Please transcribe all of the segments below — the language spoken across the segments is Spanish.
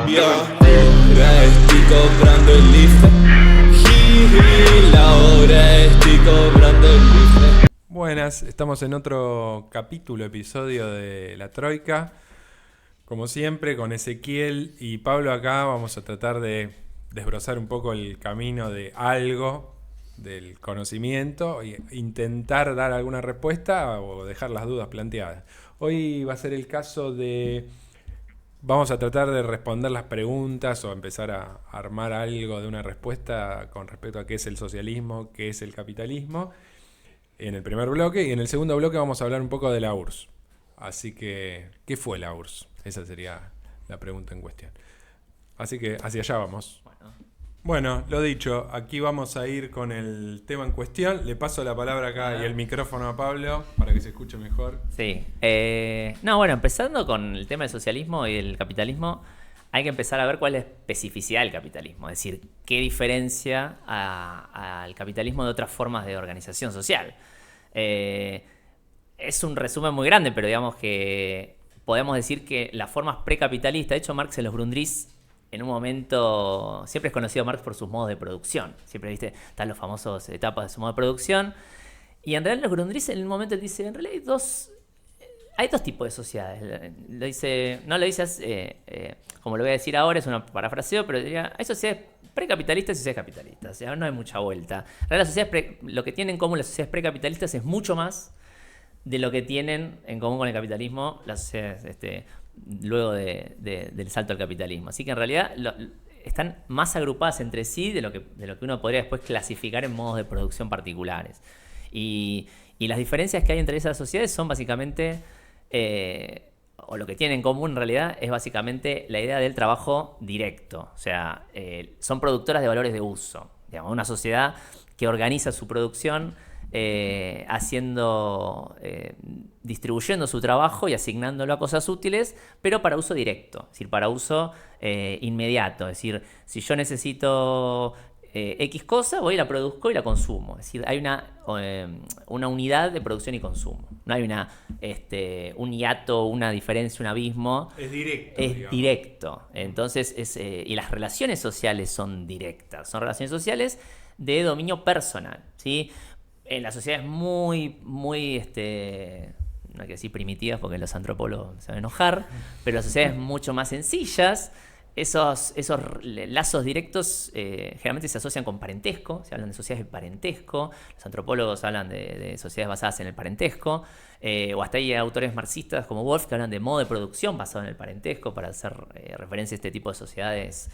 Io sti cobrando il lift. Laura, estoy cobrando el lift. Buenas, estamos en otro episodio de La Troika. Como siempre, con Ezequiel y Pablo acá vamos a tratar de desbrozar un poco el camino de algo, del conocimiento, e intentar dar alguna respuesta o dejar las dudas planteadas. Hoy va a ser el caso de... Vamos a tratar de responder las preguntas o empezar a armar algo de una respuesta con respecto a qué es el socialismo, qué es el capitalismo, en el primer bloque, y en el segundo bloque vamos a hablar un poco de la URSS. Así que, ¿qué fue la URSS? Esa sería la pregunta en cuestión. Así que hacia allá vamos. Bueno, lo dicho, aquí vamos a ir con el tema en cuestión. Le paso la palabra acá y el micrófono a Pablo para que se escuche mejor. Sí. Empezando con el tema del socialismo y el capitalismo, hay que empezar a ver cuál es la especificidad del capitalismo. Es decir, qué diferencia al capitalismo de otras formas de organización social. Es un resumen muy grande, pero digamos que podemos decir que las formas precapitalistas, de hecho Marx en los Grundrisse, en un momento, siempre es conocido Marx por sus modos de producción. Siempre, viste, están los famosos etapas de su modo de producción. Y en realidad los Grundrisse en un momento él dice, en realidad hay dos tipos de sociedades. No lo dice como lo voy a decir ahora, es un parafraseo, pero diría, hay sociedades precapitalistas y sociedades capitalistas. O sea, no hay mucha vuelta. En realidad lo que tienen en común las sociedades precapitalistas es mucho más de lo que tienen en común con el capitalismo las sociedades luego del salto al capitalismo. Así que en realidad están más agrupadas entre sí de lo que uno podría después clasificar en modos de producción particulares. Y las diferencias que hay entre esas sociedades son básicamente, o lo que tienen en común en realidad, es básicamente la idea del trabajo directo. O sea, son productoras de valores de uso. Digamos, una sociedad que organiza su producción distribuyendo su trabajo y asignándolo a cosas útiles, pero para uso directo, es decir, para uso inmediato. Es decir, si yo necesito X cosa, voy y la produzco y la consumo. Es decir, hay una unidad de producción y consumo. No hay un hiato, una diferencia, un abismo. Es directo. Es directo. Entonces, y las relaciones sociales son directas. Son relaciones sociales de dominio personal, ¿sí? En las sociedades muy, muy, no hay que decir primitivas porque los antropólogos se van a enojar, pero las sociedades mucho más sencillas, esos lazos directos generalmente se asocian con parentesco, se hablan de sociedades de parentesco, los antropólogos hablan de sociedades basadas en el parentesco, o hasta hay autores marxistas como Wolff que hablan de modo de producción basado en el parentesco para hacer referencia a este tipo de sociedades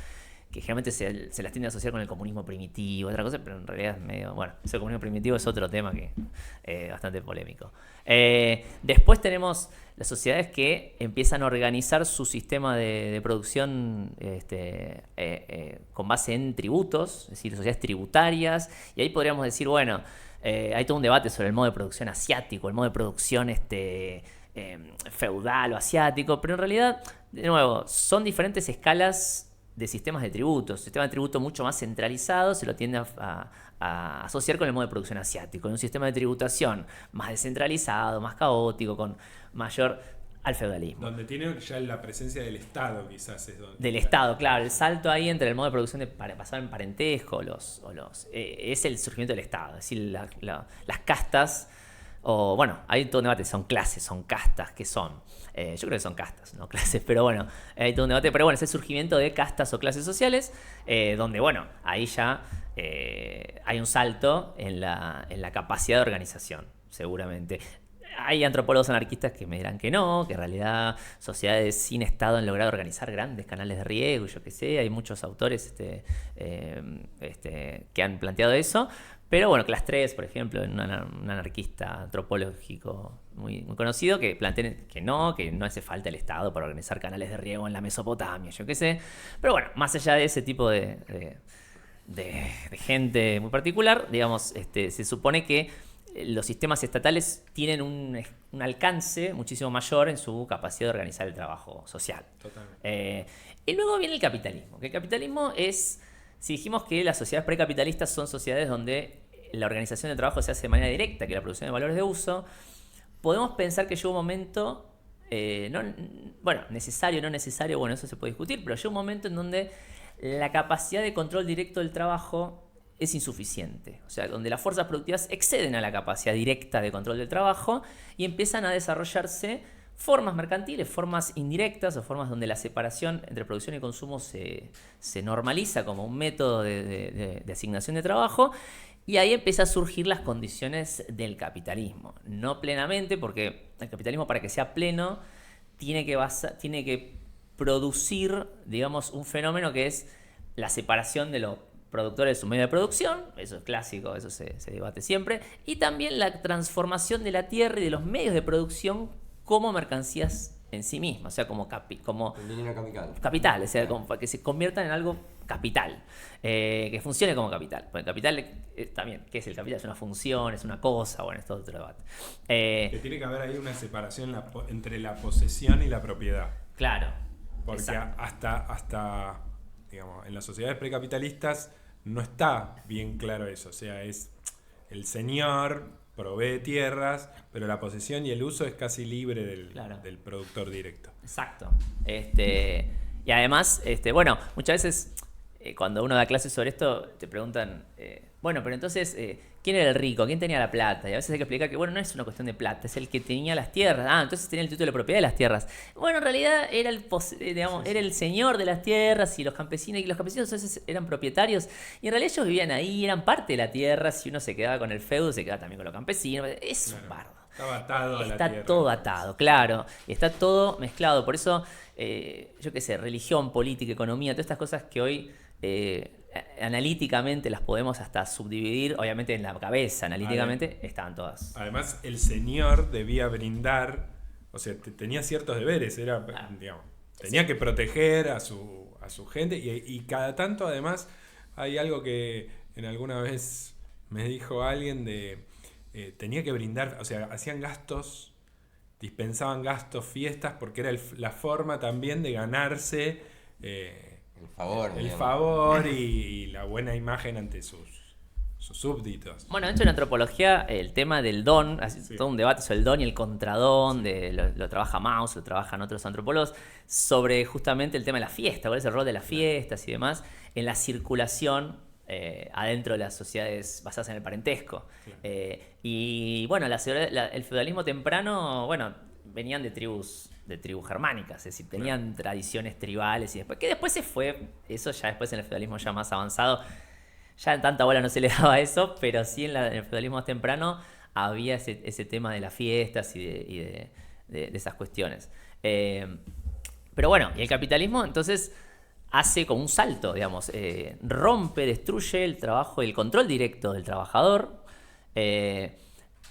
que generalmente se las tiende a asociar con el comunismo primitivo, otra cosa, pero en realidad es medio... Bueno, ese comunismo primitivo es otro tema que es bastante polémico. Después tenemos las sociedades que empiezan a organizar su sistema de producción con base en tributos, es decir, sociedades tributarias, y ahí podríamos decir, bueno, hay todo un debate sobre el modo de producción asiático, el modo de producción feudal o asiático, pero en realidad, de nuevo, son diferentes escalas de sistemas de tributos. Sistema de tributo mucho más centralizado se lo tiende a asociar con el modo de producción asiático. En un sistema de tributación más descentralizado, más caótico, con mayor al feudalismo. Donde tiene ya la presencia del Estado, quizás es donde... Del Estado, claro. El salto ahí entre el modo de producción basado en parentesco es el surgimiento del Estado. Es decir, las castas, o bueno, hay todo un debate, son clases, son castas, ¿qué son? Yo creo que son castas, no clases, pero bueno, hay todo un debate, pero bueno, es el surgimiento de castas o clases sociales, donde bueno, ahí ya hay un salto en la capacidad de organización, seguramente. Hay antropólogos anarquistas que me dirán que no, que en realidad sociedades sin Estado han logrado organizar grandes canales de riego, yo qué sé, hay muchos autores que han planteado eso. Pero bueno, Class 3, por ejemplo, un anarquista antropológico muy, muy conocido, que plantea que no hace falta el Estado para organizar canales de riego en la Mesopotamia, yo qué sé. Pero bueno, más allá de ese tipo de gente muy particular, digamos, se supone que los sistemas estatales tienen un alcance muchísimo mayor en su capacidad de organizar el trabajo social. Totalmente. Y luego viene el capitalismo. Que el capitalismo es... Si dijimos que las sociedades precapitalistas son sociedades donde la organización del trabajo se hace de manera directa, que la producción de valores de uso, podemos pensar que llega un momento bueno, necesario, no necesario, bueno, eso se puede discutir, pero llega un momento en donde la capacidad de control directo del trabajo es insuficiente. O sea, donde las fuerzas productivas exceden a la capacidad directa de control del trabajo y empiezan a desarrollarse formas mercantiles, formas indirectas o formas donde la separación entre producción y consumo se normaliza como un método de asignación de trabajo. Y ahí empiezan a surgir las condiciones del capitalismo. No plenamente, porque el capitalismo, para que sea pleno, tiene que producir, digamos, un fenómeno que es la separación de los productores de su medio de producción. Eso es clásico, eso se debate siempre. Y también la transformación de la tierra y de los medios de producción como mercancías en sí mismas, o sea, como capital, o sea, como para que se conviertan en algo capital, que funcione como capital. Porque el capital también, ¿qué es el capital? Es una función, es una cosa, bueno, es todo otro debate. Que tiene que haber ahí una separación entre la posesión y la propiedad. Claro. Porque hasta, digamos, en las sociedades precapitalistas no está bien claro eso. O sea, es el señor provee tierras, pero la posesión y el uso es casi libre del productor directo. Exacto. Y además, bueno, muchas veces cuando uno da clases sobre esto, te preguntan, bueno, pero entonces, ¿quién era el rico? ¿Quién tenía la plata? Y a veces hay que explicar que, bueno, no es una cuestión de plata, es el que tenía las tierras. Ah, entonces tenía el título de propiedad de las tierras. Bueno, en realidad era era el señor de las tierras y los campesinos entonces eran propietarios. Y en realidad ellos vivían ahí, eran parte de la tierra. Si uno se quedaba con el feudo, se quedaba también con los campesinos. Es un bardo. Estaba atado a la tierra. Está todo atado, claro. Está todo mezclado. Por eso, yo qué sé, religión, política, economía, todas estas cosas que hoy analíticamente las podemos hasta subdividir, obviamente en la cabeza, analíticamente estaban todas. Además, el señor debía brindar, o sea, tenía ciertos deberes, digamos, tenía que proteger a su gente y cada tanto, además, hay algo que en alguna vez me dijo alguien tenía que brindar, o sea, hacían gastos, dispensaban gastos, fiestas, porque era la forma también de ganarse el favor y la buena imagen ante sus súbditos. Bueno, de hecho en antropología el tema del don, todo un debate sobre el don y el contradón, lo trabaja Mauss, lo trabajan otros antropólogos, sobre justamente el tema de la fiesta, cuál es el rol de las fiestas y demás, en la circulación adentro de las sociedades basadas en el parentesco. Y bueno, el feudalismo temprano, bueno, venían de tribus germánicas, es decir, tenían tradiciones tribales y después se fue, eso ya después en el feudalismo ya más avanzado, ya en tanta bola no se le daba eso, pero sí en el feudalismo más temprano había ese tema de las fiestas y de esas cuestiones. Pero bueno, y el capitalismo entonces hace como un salto, digamos, rompe, destruye el trabajo y el control directo del trabajador,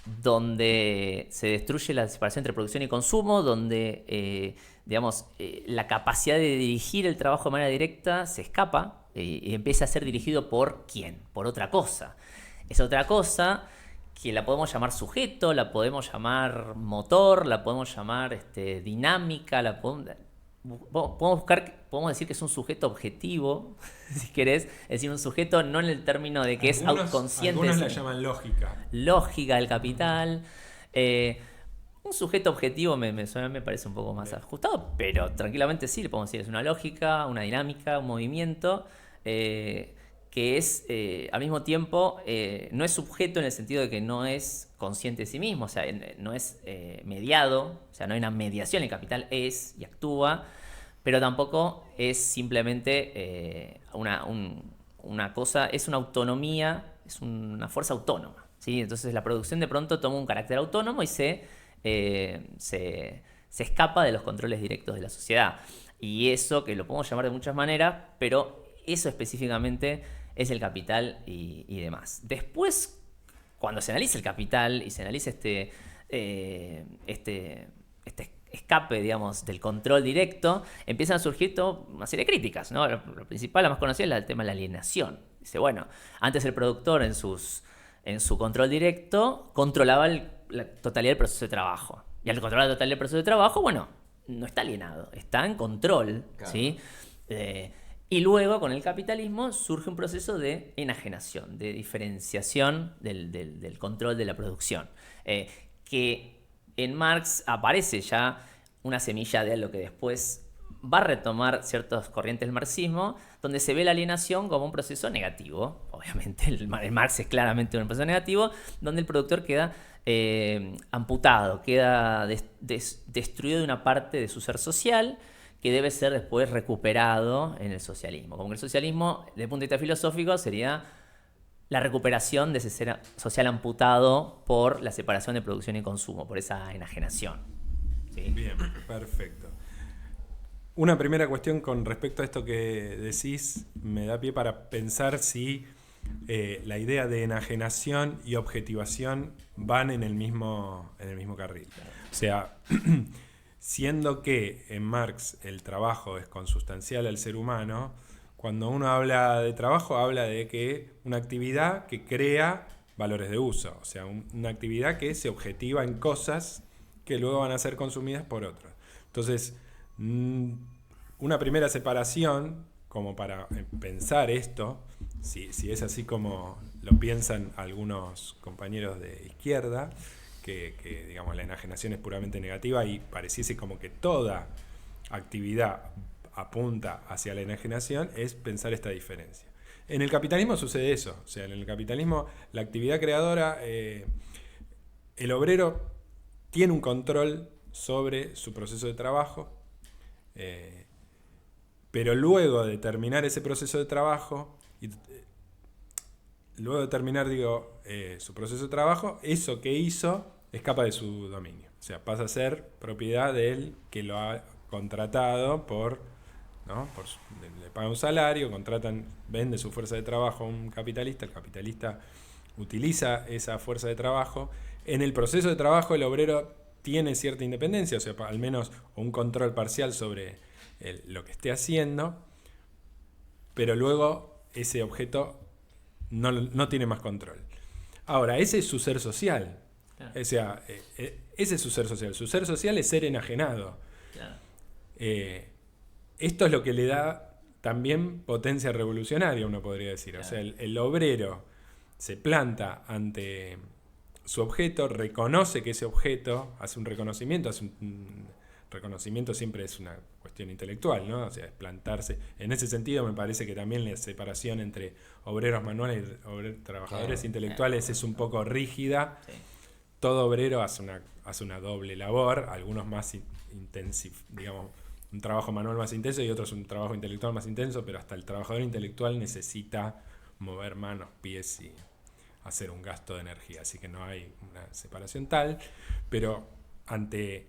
donde se destruye la separación entre producción y consumo, donde digamos, la capacidad de dirigir el trabajo de manera directa se escapa y empieza a ser dirigido por ¿quién? Por otra cosa. Es otra cosa que la podemos llamar sujeto, la podemos llamar motor, la podemos llamar dinámica, podemos decir que es un sujeto objetivo, si querés, es decir, un sujeto no en el término de que es autoconsciente. Algunos la llaman lógica. Lógica del capital. Un sujeto objetivo me parece un poco más ajustado, pero tranquilamente sí, le podemos decir, es una lógica, una dinámica, un movimiento, que es, al mismo tiempo, no es sujeto en el sentido de que no es consciente de sí mismo, o sea, no es mediado, o sea, no hay una mediación, el capital es y actúa, pero tampoco es simplemente una cosa, es una autonomía, es una fuerza autónoma, ¿sí? Entonces la producción de pronto toma un carácter autónomo y se escapa de los controles directos de la sociedad. Y eso, que lo podemos llamar de muchas maneras, pero eso específicamente es el capital y demás. Después, cuando se analiza el capital y se analiza este escape, digamos, del control directo, empiezan a surgir una serie de críticas, ¿no? Lo principal, la más conocida, es el tema de la alienación. Dice, bueno, antes el productor en su control directo controlaba la totalidad del proceso de trabajo. Y al controlar la totalidad del proceso de trabajo, bueno, no está alienado, está en control, claro. ¿Sí? Y luego, con el capitalismo, surge un proceso de enajenación, de diferenciación del control de la producción. Que en Marx aparece ya una semilla de lo que después va a retomar ciertas corrientes del marxismo, donde se ve la alienación como un proceso negativo. Obviamente el Marx es claramente un proceso negativo, donde el productor queda amputado, queda destruido de una parte de su ser social que debe ser después recuperado en el socialismo. Como que el socialismo, desde el punto de vista filosófico, sería la recuperación de ese ser social amputado por la separación de producción y consumo, por esa enajenación. ¿Sí? Bien, perfecto. Una primera cuestión con respecto a esto que decís me da pie para pensar si la idea de enajenación y objetivación van en el mismo carril. O sea, siendo que en Marx el trabajo es consustancial al ser humano, cuando uno habla de trabajo habla de que una actividad que crea valores de uso, o sea, una actividad que se objetiva en cosas que luego van a ser consumidas por otros. Entonces, una primera separación, como para pensar esto, si es así como lo piensan algunos compañeros de izquierda, que digamos la enajenación es puramente negativa y pareciese como que toda actividad apunta hacia la enajenación, es pensar esta diferencia. En el capitalismo sucede eso, o sea, en el capitalismo la actividad creadora, el obrero tiene un control sobre su proceso de trabajo, pero luego de terminar ese proceso de trabajo, su proceso de trabajo, eso que hizo escapa de su dominio. O sea, pasa a ser propiedad del que lo ha contratado ¿no? Le paga un salario, vende su fuerza de trabajo a un capitalista, el capitalista utiliza esa fuerza de trabajo. En el proceso de trabajo el obrero tiene cierta independencia, o sea, al menos un control parcial sobre lo que esté haciendo, pero luego ese objeto no tiene más control. Ahora, ese es su ser social. Claro. O sea, ese es su ser social. Su ser social es ser enajenado. Claro. Esto es lo que le da también potencia revolucionaria, uno podría decir. Claro. O sea, el obrero se planta ante su objeto, reconoce que ese objeto, hace un reconocimiento, reconocimiento siempre es una cuestión intelectual, ¿no? O sea, es plantarse. En ese sentido me parece que también la separación entre obreros manuales y trabajadores intelectuales es un poco rígida. Sí. Todo obrero hace una doble labor, algunos más intensivos, digamos, un trabajo manual más intenso y otros un trabajo intelectual más intenso, pero hasta el trabajador intelectual necesita mover manos, pies y hacer un gasto de energía, así que no hay una separación tal, pero ante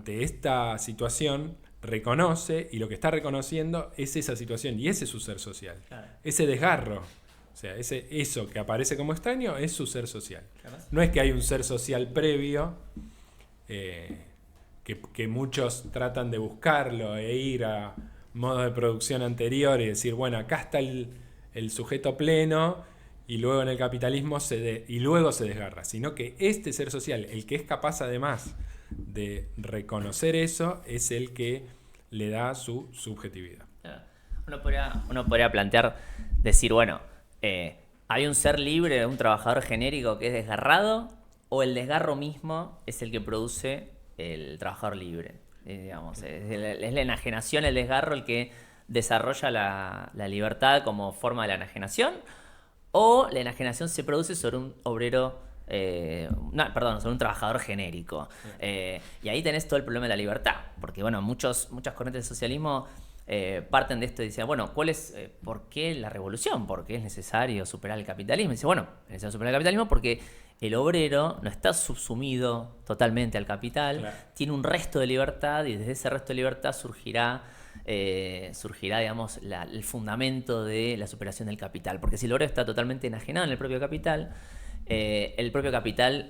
esta situación reconoce, y lo que está reconociendo es esa situación, y ese es su ser social. Claro. Ese desgarro, o sea, eso que aparece como extraño es su ser social. No es que hay un ser social previo, que muchos tratan de buscarlo e ir a modos de producción anteriores y decir, bueno, acá está el sujeto pleno, y luego en el capitalismo y luego se desgarra, sino que este ser social, el que es capaz además de reconocer eso, es el que le da su subjetividad. Uno podría plantear, decir, bueno, ¿hay un ser libre, un trabajador genérico que es desgarrado? ¿O el desgarro mismo es el que produce el trabajador libre? Digamos, es la enajenación, el desgarro, el que desarrolla la libertad como forma de la enajenación, o la enajenación se produce sobre un obrero, sobre un trabajador genérico. Y ahí tenés todo el problema de la libertad, porque bueno, muchas corrientes del socialismo parten de esto y dicen, bueno, ¿por qué la revolución? ¿Por qué es necesario superar el capitalismo? Y dice, bueno, es necesario superar el capitalismo porque el obrero no está subsumido totalmente al capital, claro. Tiene un resto de libertad, y desde ese resto de libertad surgirá, digamos, el fundamento de la superación del capital. Porque si el obrero está totalmente enajenado en el propio capital,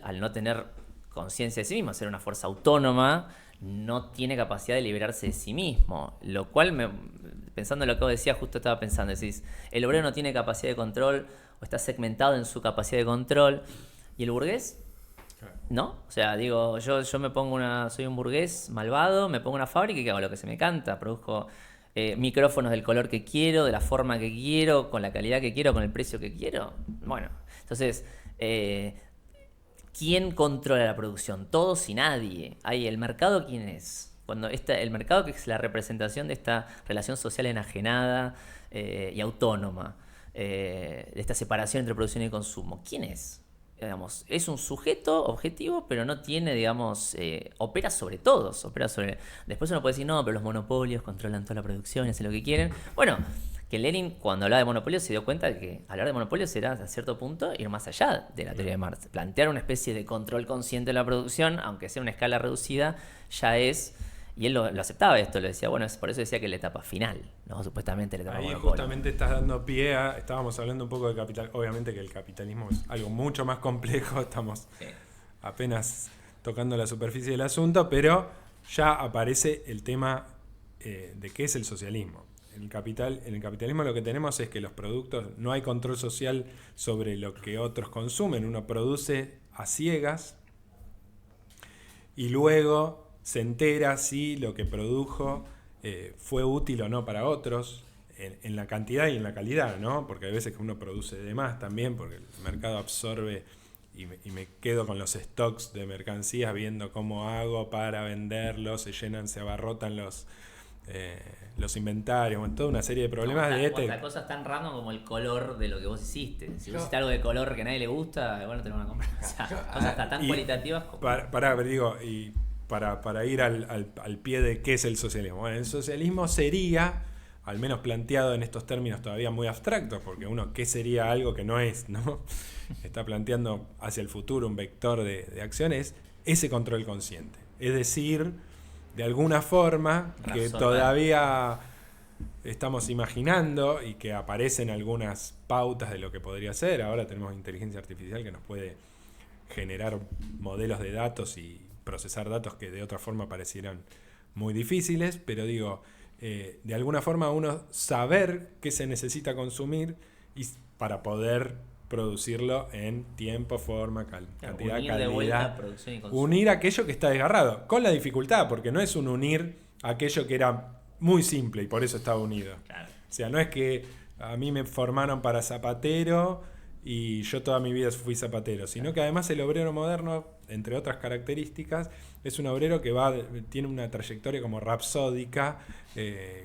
al no tener conciencia de sí mismo, ser una fuerza autónoma, no tiene capacidad de liberarse de sí mismo. Lo cual, pensando en lo que vos decías, justo estaba pensando, decís, el obrero no tiene capacidad de control, o está segmentado en su capacidad de control, ¿y el burgués? ¿No? O sea, digo, yo soy un burgués malvado, me pongo una fábrica y hago lo que se me canta, produzco micrófonos del color que quiero, de la forma que quiero, con la calidad que quiero, con el precio que quiero. Bueno, entonces, ¿quién controla la producción? Todos y nadie. ¿El mercado quién es? Cuando el mercado, que es la representación de esta relación social enajenada y autónoma, de esta separación entre producción y consumo, ¿quién es? Digamos, es un sujeto objetivo, pero no tiene, digamos, opera sobre todos, Después uno puede decir, no, pero los monopolios controlan toda la producción, hacen lo que quieren. Bueno, que Lenin, cuando hablaba de monopolios, se dio cuenta de que hablar de monopolios era, a cierto punto, ir más allá de la teoría de Marx. Plantear una especie de control consciente de la producción, aunque sea una escala reducida, ya es... Y él lo aceptaba esto, lo decía, bueno, por eso decía que la etapa final, ¿no? Supuestamente la etapa Ahí monopolio. justamente estás dando pie a... Estábamos hablando un poco de capital. Obviamente que el capitalismo es algo mucho más complejo. Estamos apenas tocando la superficie del asunto, pero ya aparece el tema de qué es el socialismo. En el capitalismo lo que tenemos es que los productos, no hay control social sobre lo que otros consumen. Uno produce a ciegas y luego se entera si lo que produjo fue útil o no para otros, en la cantidad y en la calidad, ¿no? Porque hay veces que uno produce de más también, porque el mercado absorbe y me quedo con los stocks de mercancías viendo cómo hago para venderlos, se llenan, se abarrotan los inventarios, bueno, toda una serie de problemas Otra cosa es tan random como el color de lo que vos hiciste. Si vos hiciste algo de color que a nadie le gusta, igual no te lo van a comprar. O sea, cosas tan cualitativas como... Para ir al pie de qué es el socialismo. Bueno, el socialismo sería, al menos planteado en estos términos todavía muy abstractos, porque uno, ¿qué sería algo que no es? ¿No? Está planteando hacia el futuro un vector de acciones, ese control consciente. Es decir, de alguna forma, que todavía estamos imaginando y que aparecen algunas pautas de lo que podría ser. Ahora tenemos inteligencia artificial que nos puede generar modelos de datos y procesar datos que de otra forma parecieran muy difíciles, pero digo, de alguna forma uno saber qué se necesita consumir y para poder producirlo en tiempo, forma, cantidad, calidad. Unir aquello que está desgarrado, con la dificultad, porque no es un unir aquello que era muy simple y por eso estaba unido. Claro. O sea, no es que a mí me formaron para zapatero y yo toda mi vida fui zapatero, sino que además el obrero moderno, entre otras características, es un obrero que tiene una trayectoria como rapsódica.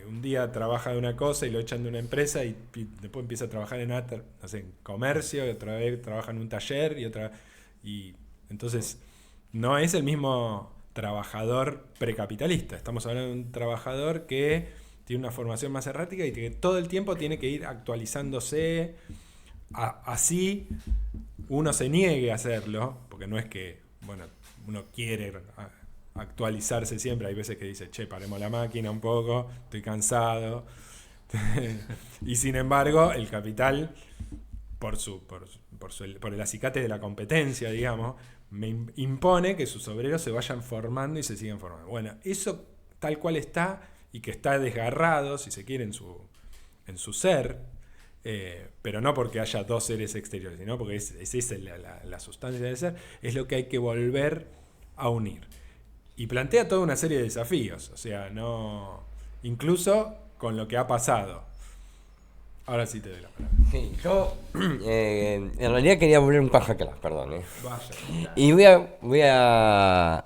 Un día trabaja de una cosa y lo echan de una empresa y después empieza a trabajar en comercio, y otra vez trabaja en un taller y entonces no es el mismo trabajador precapitalista. Estamos hablando de un trabajador que tiene una formación más errática y que todo el tiempo tiene que ir actualizándose. Así uno se niegue a hacerlo, porque no es que, bueno, uno quiere actualizarse siempre. Hay veces que dice, che, paremos la máquina un poco, estoy cansado. Y sin embargo, el capital, por el acicate de la competencia, digamos, me impone que sus obreros se vayan formando y se sigan formando. Bueno, eso tal cual está y que está desgarrado, si se quiere, en su ser. Pero no porque haya dos seres exteriores, sino porque es esa la sustancia del ser, es lo que hay que volver a unir. Y plantea toda una serie de desafíos, o sea, no, incluso con lo que ha pasado. Ahora sí te doy la palabra. Sí, yo en realidad quería volver un paso atrás, perdón. Vaya. Y voy a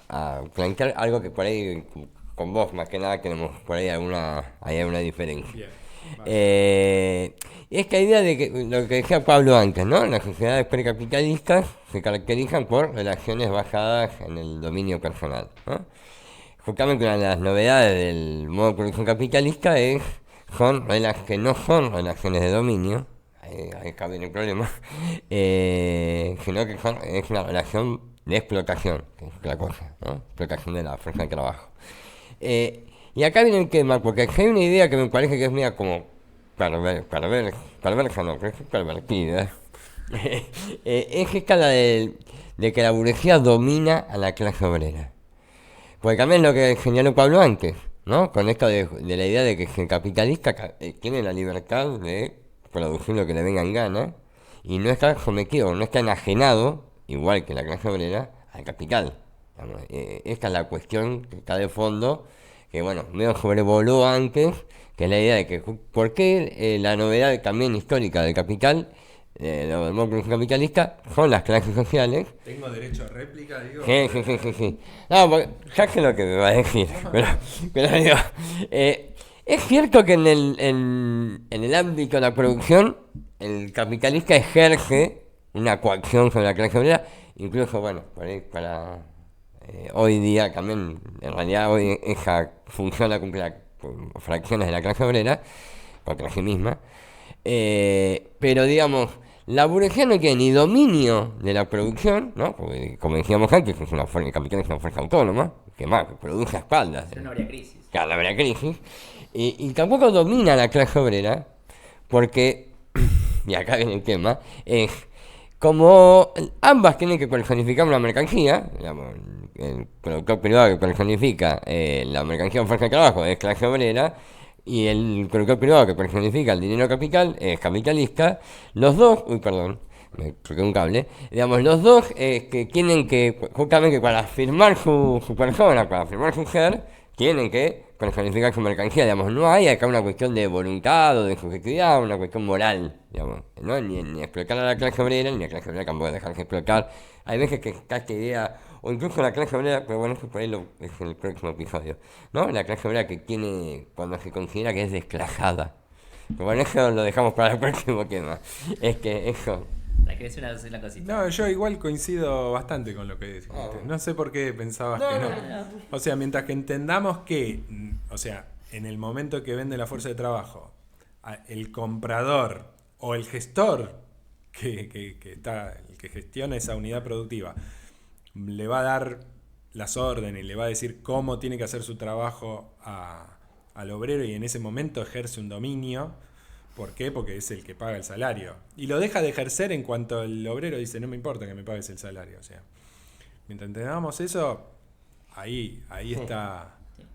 plantear algo que por ahí, con vos más que nada, tenemos por ahí alguna diferencia. Bien. Es que la idea de que lo que decía Pablo antes, ¿no? Las sociedades precapitalistas se caracterizan por relaciones basadas en el dominio personal, ¿no? Justamente una de las novedades del modo de producción capitalista son que no son relaciones de dominio, ahí está bien el problema, sino que es una relación de explotación, que es otra cosa, ¿no? Explotación de la fuerza de trabajo. Y acá viene el tema, porque hay una idea que me parece que es mía como perversa, no, que es pervertida. Es esta la de que la burguesía domina a la clase obrera. Porque también lo que señaló Pablo antes, ¿no? Con esto de la idea de que el capitalista tiene la libertad de producir lo que le venga en gana y no está sometido, no está enajenado, igual que la clase obrera, al capital. Esta es la cuestión que está de fondo, que bueno, medio sobrevoló antes, que es la idea de que por qué la novedad también histórica del capital del modo de producción capitalista son las clases sociales. ¿Tengo derecho a réplica, digo? Sí. No, porque ya sé lo que me va a decir, pero digo, es cierto que en el ámbito de la producción, el capitalista ejerce una coacción sobre la clase obrera, incluso, bueno, por ahí para hoy día también, en realidad hoy esa función la cumple fracciones de la clase obrera, contra sí misma, pero digamos, la burguesía no tiene ni dominio de la producción, ¿no? Porque, como decíamos antes, el capital es una fuerza autónoma, que más, que produce a espaldas. Pero no habría crisis. Claro, no habría crisis. Y tampoco domina la clase obrera, porque, y acá viene el tema, es como ambas tienen que personificar una mercancía, digamos, el productor privado que personifica la mercancía en fuerza de trabajo es clase obrera, y el productor privado que personifica el dinero capital es capitalista. Los dos, me choqué un cable, digamos, los dos que tienen que, justamente para firmar su persona, para firmar su ser, tienen que personificar su mercancía, digamos, no hay acá una cuestión de voluntad o de subjetividad, una cuestión moral, digamos, ¿no? Ni explotar a la clase obrera, ni la clase obrera tampoco dejarse explotar. Hay veces que está esta idea, o incluso la clase obrera, pero bueno, eso por ahí es el próximo episodio, ¿no? La clase obrera que tiene, cuando se considera que es desclasada. Pero bueno, eso lo dejamos para el próximo tema. Es que eso... La que decir una cosita. No, yo igual coincido bastante con lo que dijiste. No sé por qué pensabas que no. O sea, mientras que entendamos que, o sea, en el momento que vende la fuerza de trabajo, el comprador o el gestor que está, el que gestiona esa unidad productiva, le va a dar las órdenes, le va a decir cómo tiene que hacer su trabajo al obrero, y en ese momento ejerce un dominio. ¿Por qué? Porque es el que paga el salario. Y lo deja de ejercer en cuanto el obrero dice, no me importa que me pagues el salario. O sea, mientras entendamos eso, ahí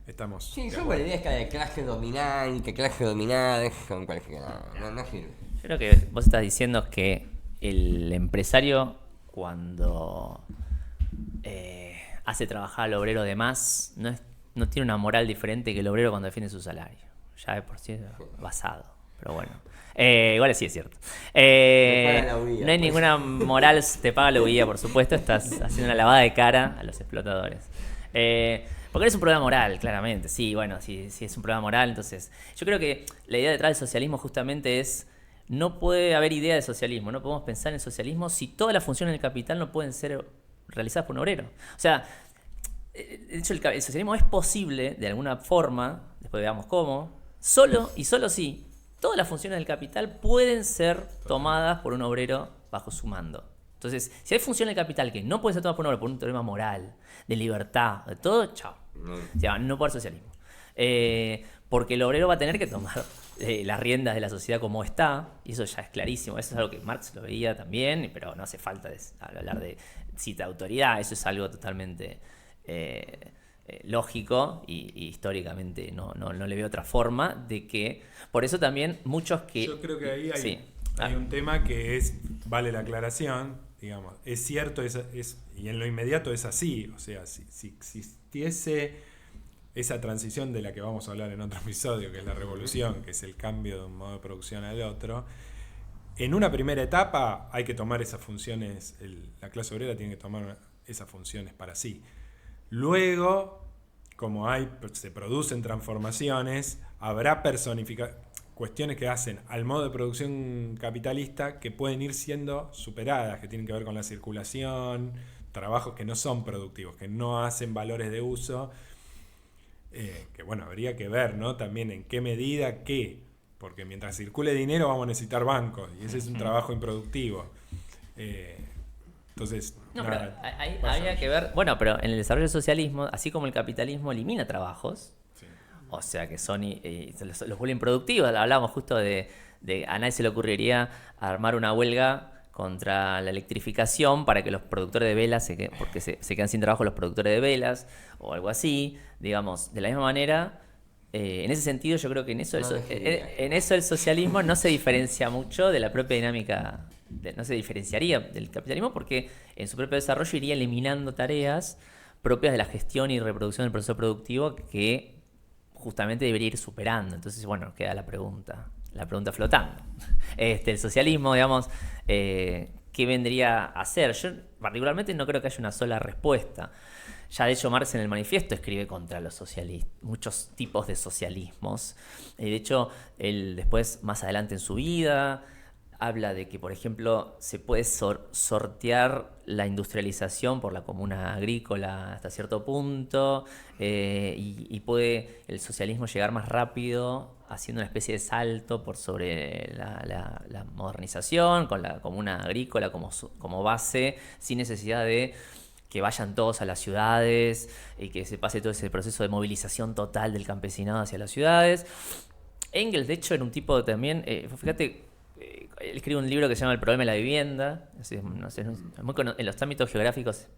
estamos. Sí, yo la idea esta de clase dominante, clase dominada, eso me parece que no sirve. Yo creo que vos estás diciendo que el empresario, cuando hace trabajar al obrero de más, no tiene una moral diferente que el obrero cuando defiende su salario. Ya de por sí es basado. Pero bueno, igual sí es cierto. No hay ninguna moral, te paga la huilla, por supuesto. Estás haciendo una lavada de cara a los explotadores. Porque es un problema moral, claramente. Sí, bueno, si es un problema moral, entonces... Yo creo que la idea detrás del socialismo justamente es... No puede haber idea de socialismo, no podemos pensar en socialismo si todas las funciones del capital no pueden ser realizadas por un obrero. O sea, de hecho el socialismo es posible de alguna forma, después veamos cómo, solo y solo si todas las funciones del capital pueden ser tomadas por un obrero bajo su mando. Entonces, si hay funciones del capital que no pueden ser tomadas por un obrero por un problema moral, de libertad, de todo, chao. O sea, no puede haber socialismo. Porque el obrero va a tener que tomar las riendas de la sociedad como está, y eso ya es clarísimo. Eso es algo que Marx lo veía también, pero no hace falta hablar de cita de autoridad. Eso es algo totalmente lógico y históricamente no le veo otra forma de que... Por eso también muchos que... Yo creo que ahí hay, sí. hay un tema que vale la aclaración, digamos, es cierto, y en lo inmediato es así. O sea, si existiese esa transición de la que vamos a hablar en otro episodio, que es la revolución, que es el cambio de un modo de producción al otro, en una primera etapa hay que tomar esas funciones, la clase obrera tiene que tomar esas funciones para sí. Luego, como se producen transformaciones, habrá cuestiones que hacen al modo de producción capitalista que pueden ir siendo superadas, que tienen que ver con la circulación, trabajos que no son productivos, que no hacen valores de uso, que bueno, habría que ver, ¿no? También en qué medida porque mientras circule dinero vamos a necesitar bancos, y ese es un trabajo improductivo. Entonces, no, pero ahí habría que ver. Bueno, pero en el desarrollo del socialismo, así como el capitalismo elimina trabajos, sí. O sea que son los vuelve improductivos. Hablábamos justo de a nadie se le ocurriría armar una huelga contra la electrificación para que los productores de velas porque se quedan sin trabajo los productores de velas o algo así, digamos. De la misma manera, en ese sentido yo creo que en eso el socialismo no se diferencia mucho de la propia dinámica, no se diferenciaría del capitalismo, porque en su propio desarrollo iría eliminando tareas propias de la gestión y reproducción del proceso productivo que justamente debería ir superando. Entonces, bueno, queda la pregunta. la pregunta flotando. El socialismo, digamos, ¿qué vendría a ser? Yo particularmente no creo que haya una sola respuesta. Ya de hecho Marx en el manifiesto escribe contra los socialistas, muchos tipos de socialismos. De hecho, él después, más adelante en su vida, habla de que, por ejemplo, se puede sortear la industrialización por la comuna agrícola hasta cierto punto, y puede el socialismo llegar más rápido haciendo una especie de salto por sobre la modernización, con la comuna agrícola como base, sin necesidad de que vayan todos a las ciudades y que se pase todo ese proceso de movilización total del campesinado hacia las ciudades. Engels, de hecho, era un tipo también, fíjate, él escribe un libro que se llama El problema de la vivienda. No sé, en los ámbitos geográficos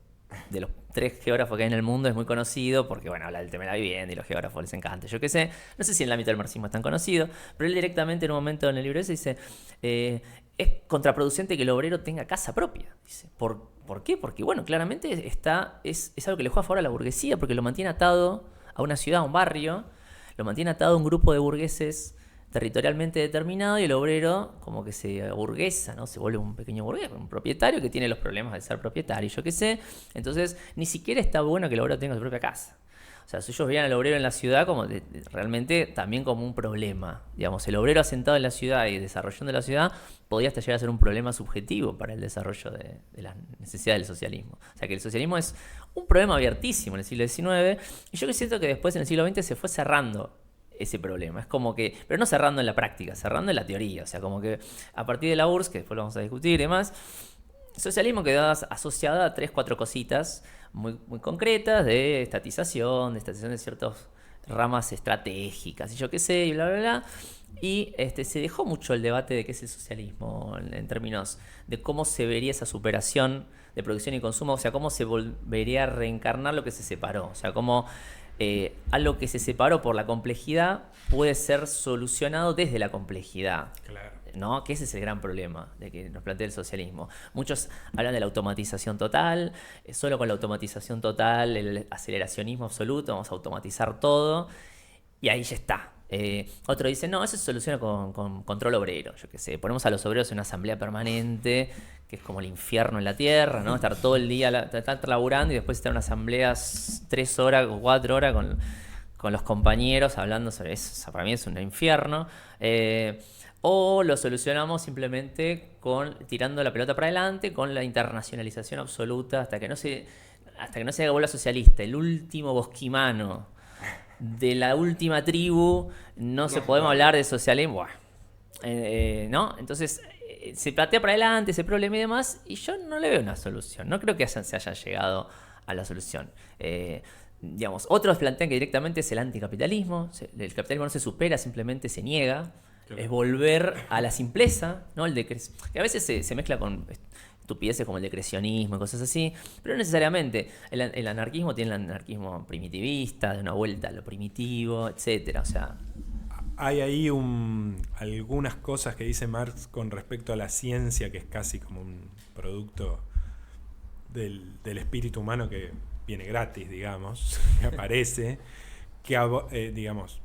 de los 3 geógrafos que hay en el mundo es muy conocido porque, bueno, habla del tema de la vivienda y los geógrafos les encanta. Yo qué sé, no sé si en el ámbito del marxismo es tan conocido, pero él directamente en un momento en el libro ese dice, es contraproducente que el obrero tenga casa propia. Dice, ¿por qué? Porque, bueno, claramente es algo que le juega a favor a la burguesía, porque lo mantiene atado a una ciudad, a un barrio, lo mantiene atado a un grupo de burgueses territorialmente determinado, y el obrero como que se aburguesa, ¿no? Se vuelve un pequeño burgués, un propietario que tiene los problemas de ser propietario, yo qué sé. Entonces, ni siquiera está bueno que el obrero tenga su propia casa. O sea, si ellos veían al obrero en la ciudad como realmente también como un problema. Digamos, el obrero asentado en la ciudad y desarrollando la ciudad podía hasta llegar a ser un problema subjetivo para el desarrollo de las necesidades del socialismo. O sea, que el socialismo es un problema abiertísimo en el siglo XIX, y yo que siento que después en el siglo XX se fue cerrando ese problema. Es como que, pero no cerrando en la práctica, cerrando en la teoría. O sea, como que a partir de la URSS, que después lo vamos a discutir y demás, el socialismo quedó asociado a 3-4 cositas muy, muy concretas de estatización de ciertas ramas estratégicas y yo qué sé, y bla, bla, bla. Y se dejó mucho el debate de qué es el socialismo en términos de cómo se vería esa superación de producción y consumo, o sea, cómo se volvería a reencarnar lo que se separó. O sea, cómo algo que se separó por la complejidad puede ser solucionado desde la complejidad. Claro. ¿No? Que ese es el gran problema de que nos plantea el socialismo. Muchos hablan de la automatización total, solo con la automatización total, el aceleracionismo absoluto, vamos a automatizar todo, y ahí ya está. Otro dice, no, eso se soluciona con control obrero, yo qué sé, ponemos a los obreros en una asamblea permanente, que es como el infierno en la tierra, ¿no? Estar todo el día estar laburando y después estar en una asamblea 3 horas o 4 horas con los compañeros hablando sobre eso. O sea, para mí es un infierno. O lo solucionamos simplemente tirando la pelota para adelante, con la internacionalización absoluta, hasta que no se haga bola socialista, el último bosquimano de la última tribu, no se podemos hablar de socialismo. ¿No? Entonces se plantea para adelante ese problema y demás, y yo no le veo una solución. No creo que se haya llegado a la solución. Digamos, otros plantean que directamente es el anticapitalismo. El capitalismo no se supera, simplemente se niega. Es volver a la simpleza, ¿no? Que a veces se mezcla con estupideces como el decrecionismo y cosas así, pero no necesariamente. El anarquismo tiene el anarquismo primitivista, de una vuelta a lo primitivo, etcétera. O sea, hay ahí algunas cosas que dice Marx con respecto a la ciencia, que es casi como un producto del espíritu humano que viene gratis, digamos, que aparece, que digamos,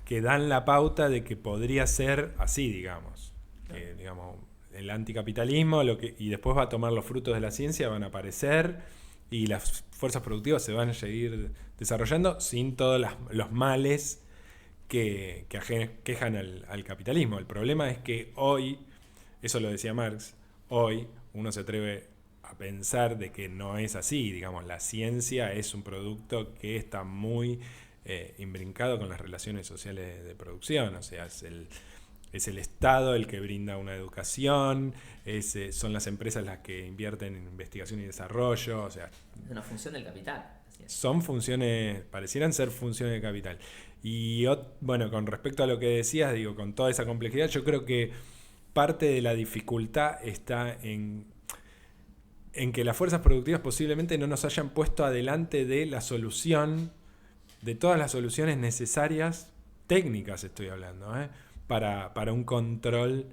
que dan la pauta de que podría ser así, digamos. Que, digamos, el anticapitalismo y después va a tomar los frutos de la ciencia, van a aparecer, y las fuerzas productivas se van a seguir desarrollando sin todos los males que quejan al capitalismo. El problema es que hoy, eso lo decía Marx, hoy uno se atreve a pensar de que no es así. Digamos, la ciencia es un producto que está muy imbrincado con las relaciones sociales de producción. O sea, es el Estado el que brinda una educación, son las empresas las que invierten en investigación y desarrollo. O sea, es una función del capital. Son funciones, parecieran ser funciones de capital. Y bueno, con respecto a lo que decías, digo, con toda esa complejidad, yo creo que parte de la dificultad está en que las fuerzas productivas posiblemente no nos hayan puesto adelante de la solución, de todas las soluciones necesarias, técnicas estoy hablando, para un control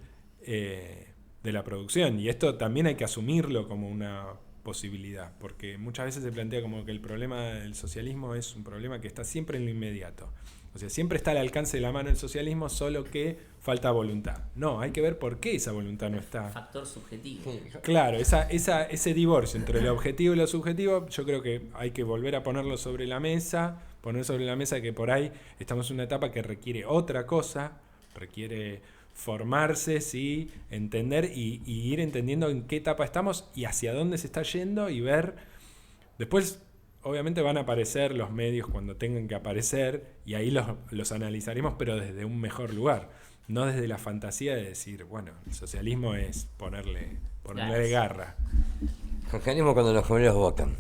de la producción. Y esto también hay que asumirlo como una posibilidad, porque muchas veces se plantea como que el problema del socialismo es un problema que está siempre en lo inmediato. O sea, siempre está al alcance de la mano el socialismo, solo que falta voluntad. No, hay que ver por qué esa voluntad no está. Factor subjetivo. Claro, ese divorcio entre lo objetivo y lo subjetivo, yo creo que hay que volver a ponerlo sobre la mesa, poner sobre la mesa que por ahí estamos en una etapa que requiere otra cosa, requiere formarse, sí, entender y ir entendiendo en qué etapa estamos y hacia dónde se está yendo y ver. Después, obviamente van a aparecer los medios cuando tengan que aparecer y ahí los analizaremos, pero desde un mejor lugar, no desde la fantasía de decir, bueno, el socialismo es ponerle garra. Socialismo cuando los obreros votan.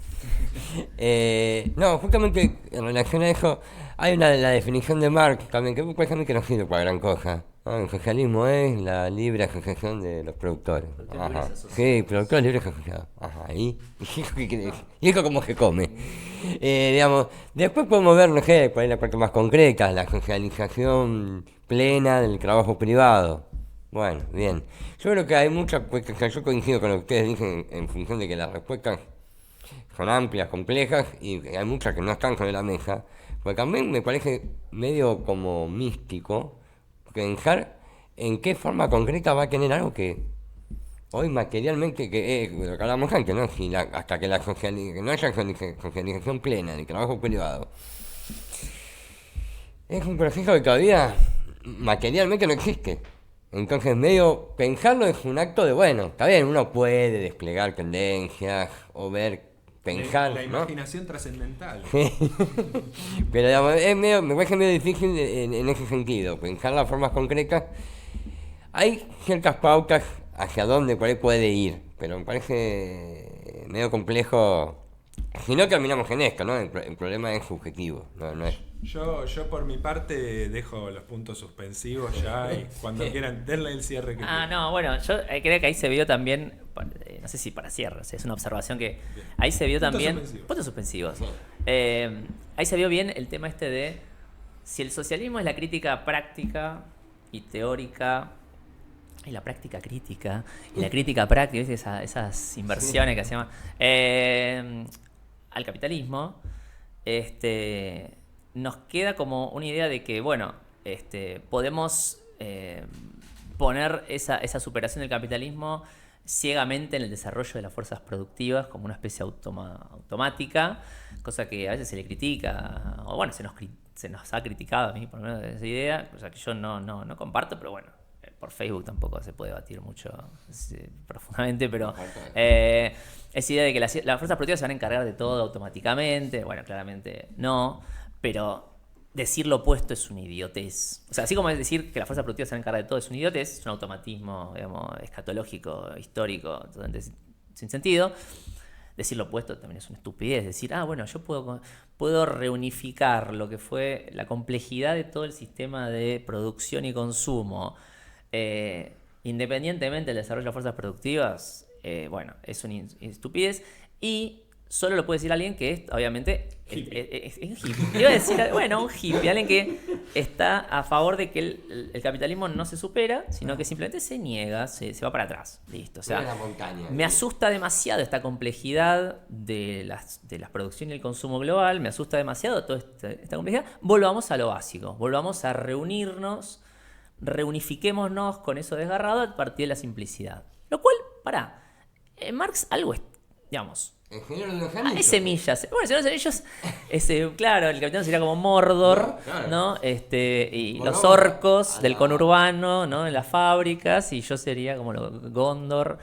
No, justamente en relación a eso, hay la definición de Marx también, que parece a mí que no sirve para gran cosa. ¿No? El socialismo es la libre asociación de los productores. Ajá. Sí, productores libres asociados. Ajá. ¿Y eso cómo se come? Digamos, después podemos ver, no sé, por ahí la parte más concreta, la socialización plena del trabajo privado. Bueno, bien. Yo creo que hay muchas cuestiones, yo coincido con lo que ustedes dicen en función de que las respuestas son amplias, complejas, y hay muchas que no están sobre la mesa, porque también me parece medio como místico pensar en qué forma concreta va a tener algo que hoy materialmente, que lo que hablamos antes, ¿no? Si hasta que que no haya socialización plena del trabajo privado, es un proceso que todavía materialmente no existe. Entonces, medio pensarlo es un acto de, bueno, está bien, uno puede desplegar tendencias o ver, pensar, la ¿no? imaginación trascendental. Pero digamos, me parece medio difícil en ese sentido, pensar las formas concretas. Hay ciertas pautas hacia dónde por ahí puede ir, pero me parece medio complejo. Si no terminamos en esto, ¿no? El problema es subjetivo, no es. Yo por mi parte dejo los puntos suspensivos ya y cuando quieran denle el cierre que quieran. No, bueno, yo creo que ahí se vio también, no sé si para cierre, o sea, es una observación que ahí se vio Puntos también. suspensivos. Puntos suspensivos. Ahí se vio bien el tema este de si el socialismo es la crítica práctica y teórica y la práctica crítica y la crítica práctica, ¿viste? Esas inversiones que hacíamos al capitalismo, nos queda como una idea de que, bueno, podemos poner esa superación del capitalismo ciegamente en el desarrollo de las fuerzas productivas como una especie automática, cosa que a veces se le critica, o bueno, se nos ha criticado a mí, por lo menos esa idea, cosa que yo no comparto, pero bueno, por Facebook tampoco se puede debatir mucho profundamente, pero esa idea de que las fuerzas productivas se van a encargar de todo automáticamente, bueno, claramente no, pero decir lo opuesto es una idiotez. O sea, así como es decir que las fuerzas productivas se van a encargar de todo es una idiotez, es un automatismo, digamos, escatológico, histórico, totalmente sin sentido. Decir lo opuesto también es una estupidez. Decir, bueno, yo puedo reunificar lo que fue la complejidad de todo el sistema de producción y consumo, independientemente del desarrollo de las fuerzas productivas, bueno, es una estupidez. Y solo lo puede decir alguien que es, obviamente, es un hippie. Iba a decir, bueno, un hippie, alguien que está a favor de que el capitalismo no se supera, sino que simplemente se niega, se va para atrás. Listo. O sea, me asusta demasiado esta complejidad de las producciones y el consumo global, me asusta demasiado toda esta complejidad. Volvamos a lo básico, volvamos a reunirnos, reunifiquémonos con eso desgarrado a partir de la simplicidad. Lo cual, Marx algo es, digamos. El Señor de los Anillos. Hay semillas. Bueno, el Señor de los Anillos, claro, el capitán sería como Mordor, ¿no? Y los orcos del conurbano, ¿no? En las fábricas, y yo sería como Gondor,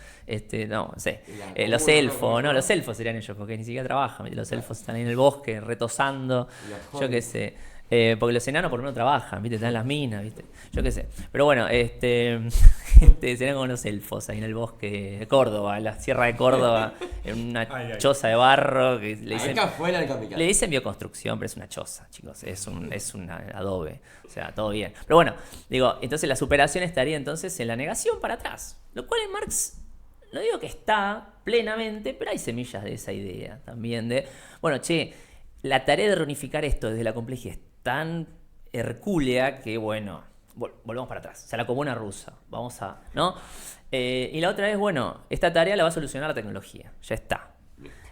no sé. Los elfos, ¿no? Los elfos serían ellos, porque ni siquiera trabajan. Los elfos están ahí en el bosque, retosando, yo qué sé. Porque los enanos por lo menos trabajan, ¿viste? Están en las minas, ¿viste? Yo qué sé. Pero bueno, serían como los elfos ahí en el bosque de Córdoba, en la sierra de Córdoba, en una choza de barro. Que le dicen bioconstrucción, pero es una choza, chicos. Es un adobe. O sea, todo bien. Pero bueno, digo, entonces la superación estaría entonces en la negación para atrás. Lo cual en Marx, no digo que está plenamente, pero hay semillas de esa idea también de, bueno, la tarea de reunificar esto desde la complejidad es tan hercúlea que, bueno, volvemos para atrás. O sea, la comuna rusa. Vamos a, ¿no? Y la otra es, bueno, esta tarea la va a solucionar la tecnología. Ya está.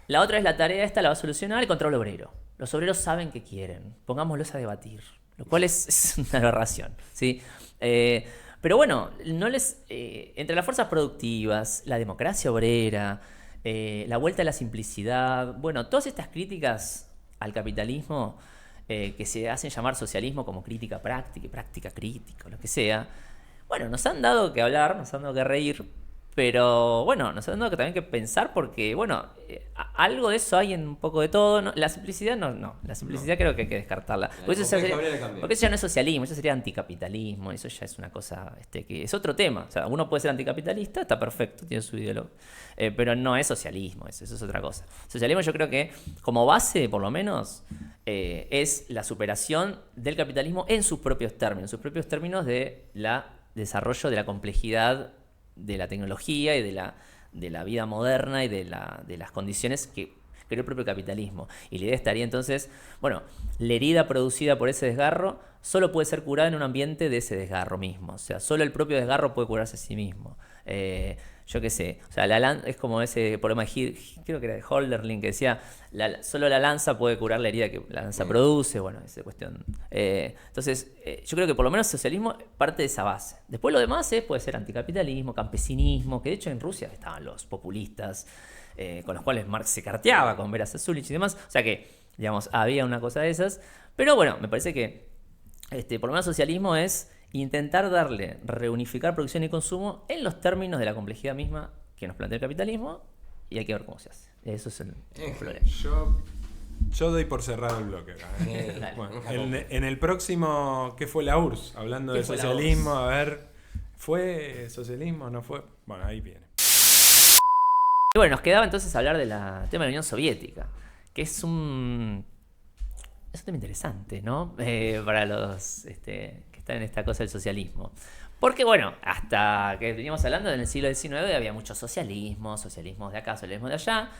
La otra es la tarea esta, la va a solucionar el control obrero. Los obreros saben qué quieren, pongámoslos a debatir, lo cual es una aberración, ¿sí? Pero bueno, entre las fuerzas productivas, la democracia obrera, la vuelta a la simplicidad, bueno, todas estas críticas al capitalismo que se hacen llamar socialismo como crítica práctica, práctica crítica, lo que sea, bueno, nos han dado que hablar, nos han dado que reír, pero bueno, nos han dado que también que pensar porque, bueno, algo de eso hay en un poco de todo. ¿No? La simplicidad no. La simplicidad creo que hay que descartarla. Porque eso ya no es socialismo, eso sería anticapitalismo. Eso ya es una cosa que es otro tema. O sea, uno puede ser anticapitalista, está perfecto, tiene su ideólogo. Pero no es socialismo, eso es otra cosa. Socialismo yo creo que como base, por lo menos, es la superación del capitalismo en sus propios términos de la desarrollo de la complejidad de la tecnología y de la vida moderna y de las condiciones que creó el propio capitalismo. Y la idea estaría entonces, bueno, la herida producida por ese desgarro solo puede ser curada en un ambiente de ese desgarro mismo. O sea, solo el propio desgarro puede curarse a sí mismo. Yo qué sé, o sea, es como ese problema creo que era de Holderlin, que decía, solo la lanza puede curar la herida que la lanza produce, bueno, esa cuestión. Entonces, yo creo que por lo menos el socialismo parte de esa base. Después lo demás puede ser anticapitalismo, campesinismo, que de hecho en Rusia estaban los populistas, con los cuales Marx se carteaba con Vera Zasulich y demás, o sea que, digamos, había una cosa de esas, pero bueno, me parece que por lo menos socialismo es intentar reunificar producción y consumo en los términos de la complejidad misma que nos plantea el capitalismo, y hay que ver cómo se hace. Eso es el problema. Yo doy por cerrado el bloque acá. Bueno, en el próximo, ¿qué fue la URSS? Hablando de socialismo, a ver, ¿fue socialismo o no fue? Bueno, ahí viene. Y bueno, nos quedaba entonces hablar del tema de la Unión Soviética, que es un tema interesante, ¿no? Para los que están en esta cosa del socialismo. Porque, bueno, hasta que veníamos hablando en el siglo XIX había mucho socialismos de acá, socialismos de allá.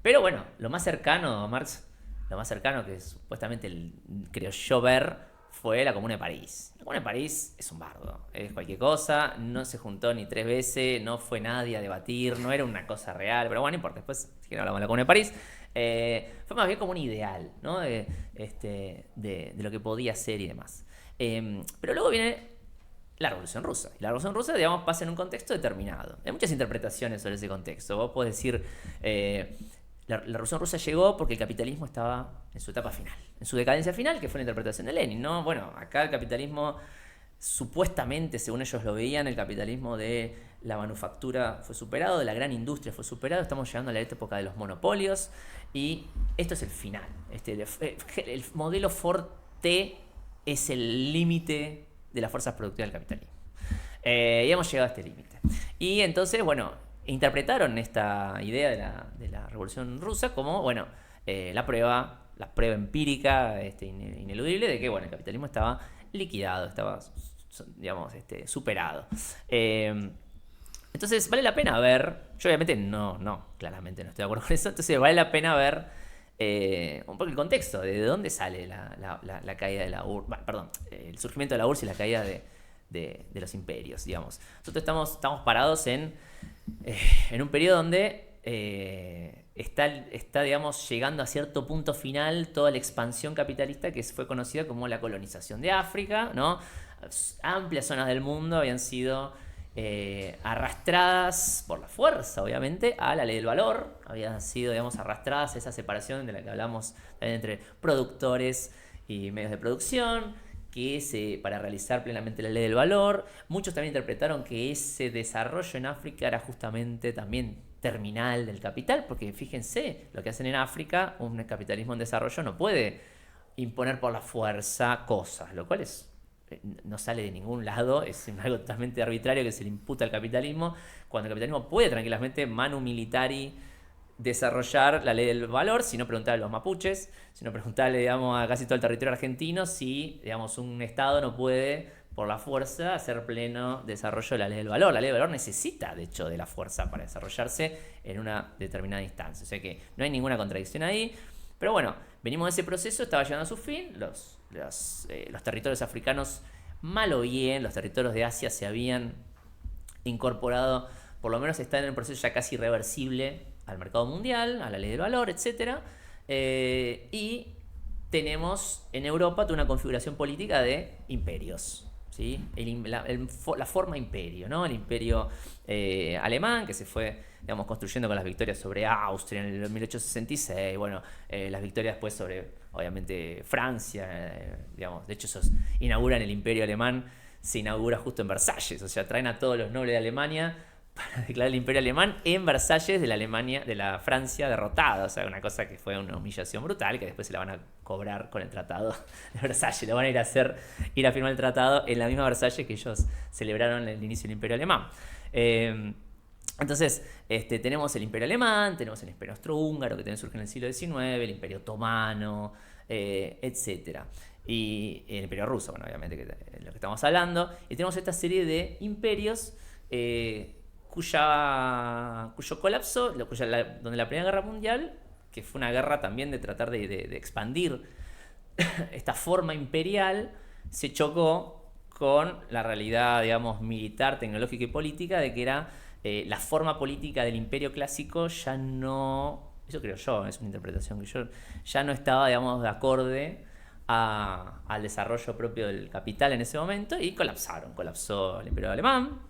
Pero bueno, lo más cercano a Marx, lo más cercano que supuestamente creo yo ver, fue la Comuna de París. La Comuna de París es un bardo, es cualquier cosa, no se juntó ni 3 veces, no fue nadie a debatir, no era una cosa real, pero bueno, no importa, después si quieren hablamos de la Comuna de París. Fue más bien como un ideal, ¿no? de lo que podía ser y demás. Pero luego viene la Revolución Rusa. Y la Revolución Rusa, digamos, pasa en un contexto determinado. Hay muchas interpretaciones sobre ese contexto. Vos podés decir, la Revolución Rusa llegó porque el capitalismo estaba en su etapa final, en su decadencia final, que fue la interpretación de Lenin, ¿no? Bueno, acá el capitalismo, supuestamente, según ellos lo veían, el capitalismo de la manufactura fue superado, de la gran industria fue superado, estamos llegando a la época de los monopolios, y esto es el final. El modelo Ford T es el límite de las fuerzas productivas del capitalismo. Y hemos llegado a este límite. Y entonces, bueno, interpretaron esta idea de la Revolución Rusa como, bueno, la prueba empírica, ineludible de que, bueno, el capitalismo estaba liquidado, estaba, digamos, superado. Entonces, vale la pena ver, yo obviamente claramente no estoy de acuerdo con eso, entonces vale la pena ver un poco el contexto de dónde sale la caída de la URSS, perdón, el surgimiento de la URSS y la caída de los imperios, digamos. Nosotros estamos parados en un periodo donde está, digamos, llegando a cierto punto final toda la expansión capitalista que fue conocida como la colonización de África, ¿no? Amplias zonas del mundo habían sido arrastradas por la fuerza, obviamente, a la ley del valor. Habían sido, digamos, arrastradas a esa separación de la que hablamos también entre productores y medios de producción, para realizar plenamente la ley del valor. Muchos también interpretaron que ese desarrollo en África era justamente también terminal del capital, porque fíjense, lo que hacen en África, un capitalismo en desarrollo no puede imponer por la fuerza cosas, lo cual no sale de ningún lado, es algo totalmente arbitrario que se le imputa al capitalismo, cuando el capitalismo puede tranquilamente manu militari desarrollar la ley del valor, si no preguntarle a los mapuches, si no preguntarle, digamos, a casi todo el territorio argentino, si, digamos, un Estado no puede, por la fuerza, hacer pleno desarrollo de la ley del valor. La ley del valor necesita, de hecho, de la fuerza para desarrollarse en una determinada instancia. O sea que no hay ninguna contradicción ahí. Pero bueno, venimos de ese proceso, estaba llegando a su fin, los territorios africanos, mal o bien, los territorios de Asia se habían incorporado, por lo menos están en un proceso ya casi irreversible al mercado mundial, a la ley del valor, etc. Y tenemos en Europa toda una configuración política de imperios. ¿Sí? La forma imperio, ¿no? El imperio alemán, que se fue, digamos, construyendo con las victorias sobre Austria en el 1866, bueno, las victorias después sobre, obviamente, Francia, digamos, de hecho inauguran el imperio alemán, se inaugura justo en Versalles, o sea, traen a todos los nobles de Alemania para declarar el imperio alemán en Versalles de la Francia derrotada, o sea, una cosa que fue una humillación brutal, que después se la van a cobrar con el tratado de Versalles, le van a ir a firmar el tratado en la misma Versalles que ellos celebraron el inicio del imperio alemán. Entonces, tenemos el imperio alemán, tenemos el imperio austrohúngaro, que también surge en el siglo XIX, el imperio otomano, etc. Y el imperio ruso, bueno, obviamente, que es lo que estamos hablando, y tenemos esta serie de imperios cuyo colapso, donde la Primera Guerra Mundial, que fue una guerra también de tratar de expandir esta forma imperial, se chocó con la realidad, digamos, militar, tecnológica y política, de que era la forma política del imperio clásico ya no, eso creo yo, es una interpretación que yo, ya no estaba, digamos, de acorde al desarrollo propio del capital en ese momento, y colapsó el imperio alemán,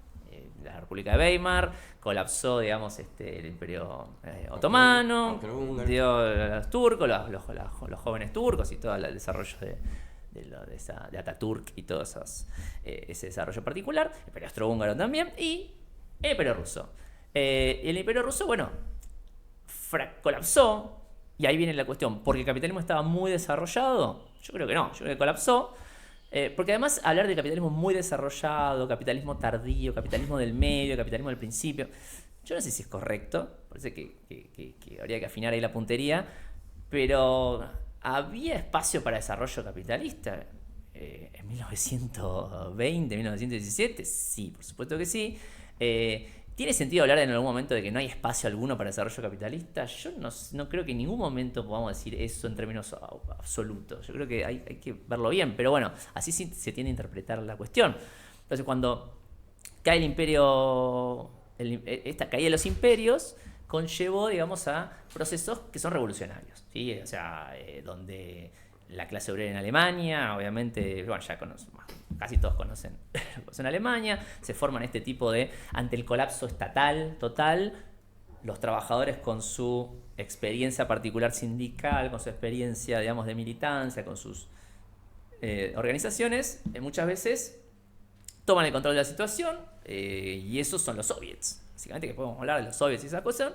la República de Weimar, colapsó, digamos, el imperio otomano, dio los turcos, los jóvenes turcos y todo el desarrollo de Ataturk y todo ese desarrollo particular, el imperio austrohúngaro también, y el imperio ruso. El imperio ruso, bueno, colapsó, y ahí viene la cuestión, ¿porque el capitalismo estaba muy desarrollado? Yo creo que no, yo creo que colapsó. Porque además hablar de capitalismo muy desarrollado, capitalismo tardío, capitalismo del medio, capitalismo del principio, yo no sé si es correcto, parece que habría que afinar ahí la puntería, pero ¿había espacio para desarrollo capitalista en 1920, 1917? Sí, por supuesto que sí. ¿Tiene sentido hablar en algún momento de que no hay espacio alguno para desarrollo capitalista? Yo no creo que en ningún momento podamos decir eso en términos absolutos. Yo creo que hay que verlo bien, pero bueno, así sí se tiende a interpretar la cuestión. Entonces, cuando cae el imperio, esta caída de los imperios conllevó, digamos, a procesos que son revolucionarios, ¿sí? O sea, donde la clase obrera en Alemania, obviamente, bueno, casi todos conocen lo que pasó en Alemania, se forman este tipo ante el colapso estatal total, los trabajadores con su experiencia particular sindical, con su experiencia, digamos, de militancia, con sus organizaciones, muchas veces toman el control de la situación, y esos son los soviets, básicamente, que podemos hablar de los soviets y esa cosa,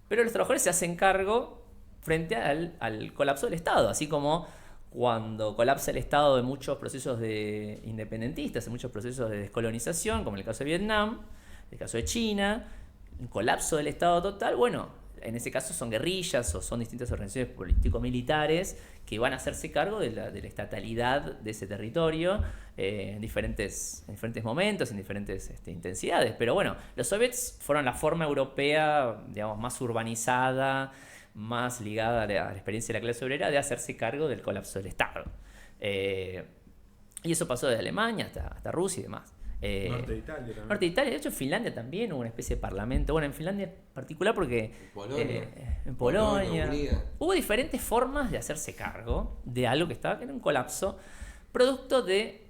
pero los trabajadores se hacen cargo frente al colapso del Estado, así como cuando colapsa el Estado de muchos procesos de independentistas, en muchos procesos de descolonización, como en el caso de Vietnam, en el caso de China, el colapso del Estado total, bueno, en ese caso son guerrillas o son distintas organizaciones político-militares que van a hacerse cargo de la estatalidad de ese territorio en diferentes momentos, en diferentes intensidades. Pero bueno, los soviets fueron la forma europea, digamos, más urbanizada, más ligada a la experiencia de la clase obrera de hacerse cargo del colapso del Estado. Y eso pasó desde Alemania hasta Rusia y demás. Norte de Italia también. Norte de Italia, de hecho en Finlandia también hubo una especie de parlamento. Bueno, en Finlandia en particular porque en Polonia hubo diferentes formas de hacerse cargo de algo que estaba en un colapso, producto de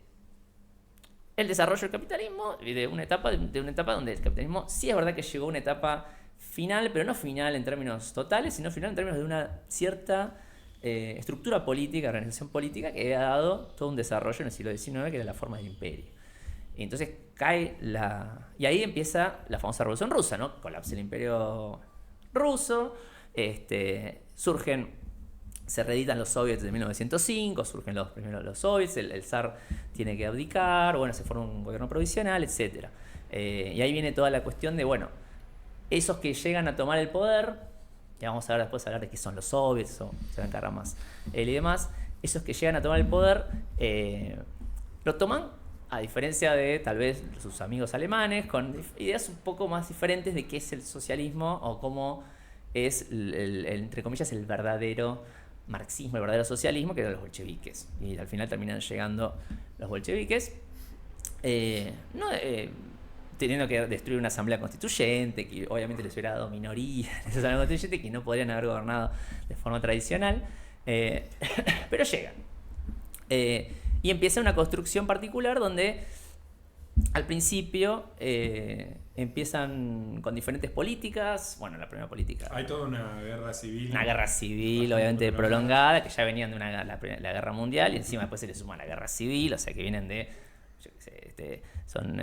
el desarrollo del capitalismo y de una etapa donde el capitalismo sí es verdad que llegó a una etapa final, pero no final en términos totales, sino final en términos de una cierta estructura política, organización política que ha dado todo un desarrollo en el siglo XIX, que era la forma del imperio. Y entonces y ahí empieza la famosa Revolución Rusa, ¿no? Colapsa el imperio ruso, se reeditan los soviets de 1905, surgen primero los soviets, el zar tiene que abdicar, bueno, se forma un gobierno provisional, etc. Y ahí viene toda la cuestión de, bueno, esos que llegan a tomar el poder, ya vamos a ver después hablar de qué son los soviets, eso se va a encargar más él y demás, esos que llegan a tomar el poder lo toman, a diferencia de tal vez sus amigos alemanes, con ideas un poco más diferentes de qué es el socialismo o cómo es, entre comillas, el verdadero marxismo, el verdadero socialismo, que eran los bolcheviques. Y al final terminan llegando los bolcheviques. teniendo que destruir una asamblea constituyente, que obviamente les hubiera dado minoría en esa asamblea constituyente, que no podrían haber gobernado de forma tradicional, pero llegan. Y empieza una construcción particular donde al principio empiezan con diferentes políticas. Bueno, la primera política... Hay toda una guerra civil. Una guerra civil, obviamente prolongada, que ya venían de la guerra mundial, y encima después se le suma la guerra civil, o sea que vienen de, yo qué sé, son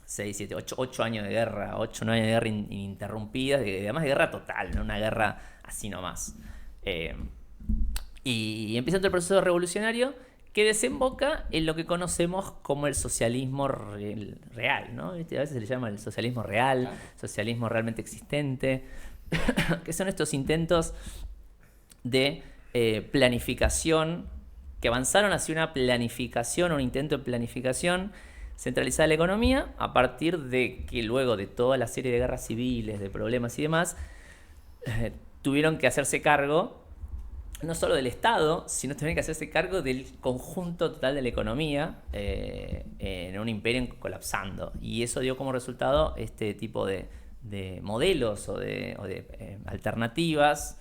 6, 7, 8 años de guerra, 8, 9 años de guerra ininterrumpidas, además de guerra total, no una guerra así nomás. Y empieza todo el proceso revolucionario que desemboca en lo que conocemos como el socialismo real, ¿no? A veces se le llama el socialismo real, socialismo realmente existente, que son estos intentos de planificación, que avanzaron hacia una planificación, un intento de planificación centralizada de la economía, a partir de que luego de toda la serie de guerras civiles, de problemas y demás, tuvieron que hacerse cargo no solo del Estado, sino también que hacerse cargo del conjunto total de la economía en un imperio colapsando. Y eso dio como resultado este tipo de modelos o de alternativas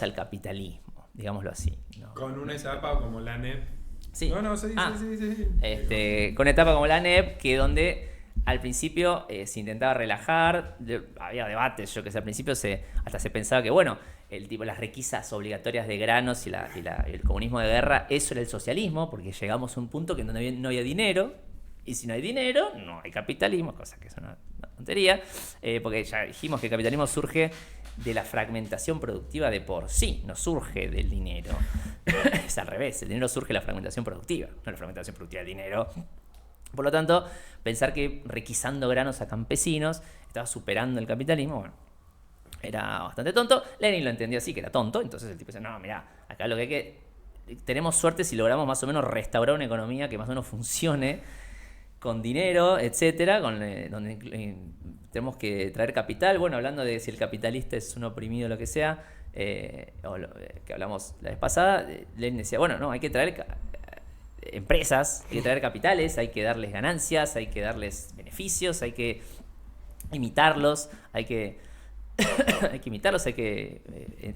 al capitalismo, digámoslo así, ¿no? Con una etapa como la NEP. Sí. Sí. Con etapa como la NEP, que donde al principio se intentaba relajar, había debates, yo que sé, al principio hasta se pensaba que, bueno, las requisas obligatorias de granos y el comunismo de guerra, eso era el socialismo, porque llegamos a un punto que no había dinero, y si no hay dinero, no hay capitalismo, cosa que es una tontería, porque ya dijimos que el capitalismo surge de la fragmentación productiva de por sí, no surge del dinero. Es al revés, el dinero surge de la fragmentación productiva, no la fragmentación productiva del dinero. Por lo tanto, pensar que requisando granos a campesinos estaba superando el capitalismo, bueno, era bastante tonto. Lenin lo entendía así, que era tonto, entonces el tipo dice, no, mirá, acá lo que hay que... Tenemos suerte si logramos más o menos restaurar una economía que más o menos funcione con dinero, etcétera, donde tenemos que traer capital. Bueno, hablando de si el capitalista es un oprimido o lo que sea, que hablamos la vez pasada, Lenin decía, bueno, no, hay que traer empresas, hay que traer capitales, hay que darles ganancias, hay que darles beneficios, hay que imitarlos, hay que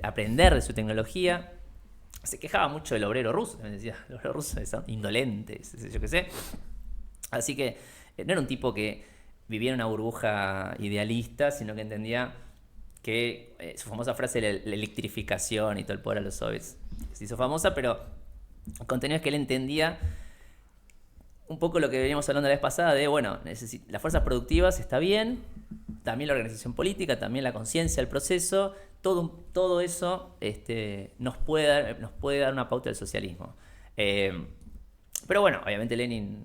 aprender de su tecnología. Se quejaba mucho del obrero ruso, me decía, los obreros rusos son indolentes, yo qué sé. Así que no era un tipo que vivía en una burbuja idealista, sino que entendía que su famosa frase de la electrificación y todo el poder a los soviets se hizo famosa, pero el contenido es que él entendía un poco lo que veníamos hablando la vez pasada de, bueno, las fuerzas productivas está bien, también la organización política, también la conciencia, el proceso, todo eso nos puede dar una pauta del socialismo. Pero bueno, obviamente Lenin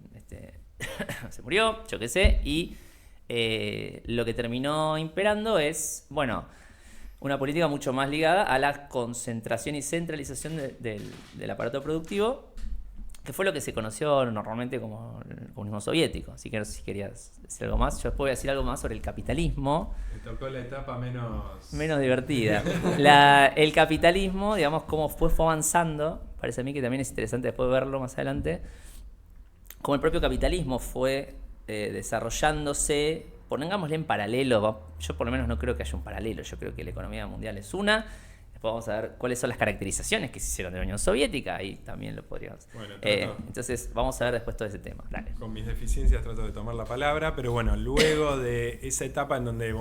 se murió, yo qué sé, y lo que terminó imperando es, bueno, una política mucho más ligada a la concentración y centralización del aparato productivo, que fue lo que se conoció normalmente como el comunismo soviético. Así que no sé si querías decir algo más. Yo después voy a decir algo más sobre el capitalismo. Me tocó la etapa menos divertida. El capitalismo, digamos, cómo fue avanzando, parece a mí que también es interesante después verlo más adelante, cómo el propio capitalismo fue desarrollándose, pongámosle en paralelo. Yo por lo menos no creo que haya un paralelo, yo creo que la economía mundial es una. Después vamos a ver cuáles son las caracterizaciones que se hicieron de la Unión Soviética, ahí también lo podríamos. Bueno, entonces vamos a ver después todo ese tema. Dale. Con mis deficiencias trato de tomar la palabra, pero bueno, luego de esa etapa en donde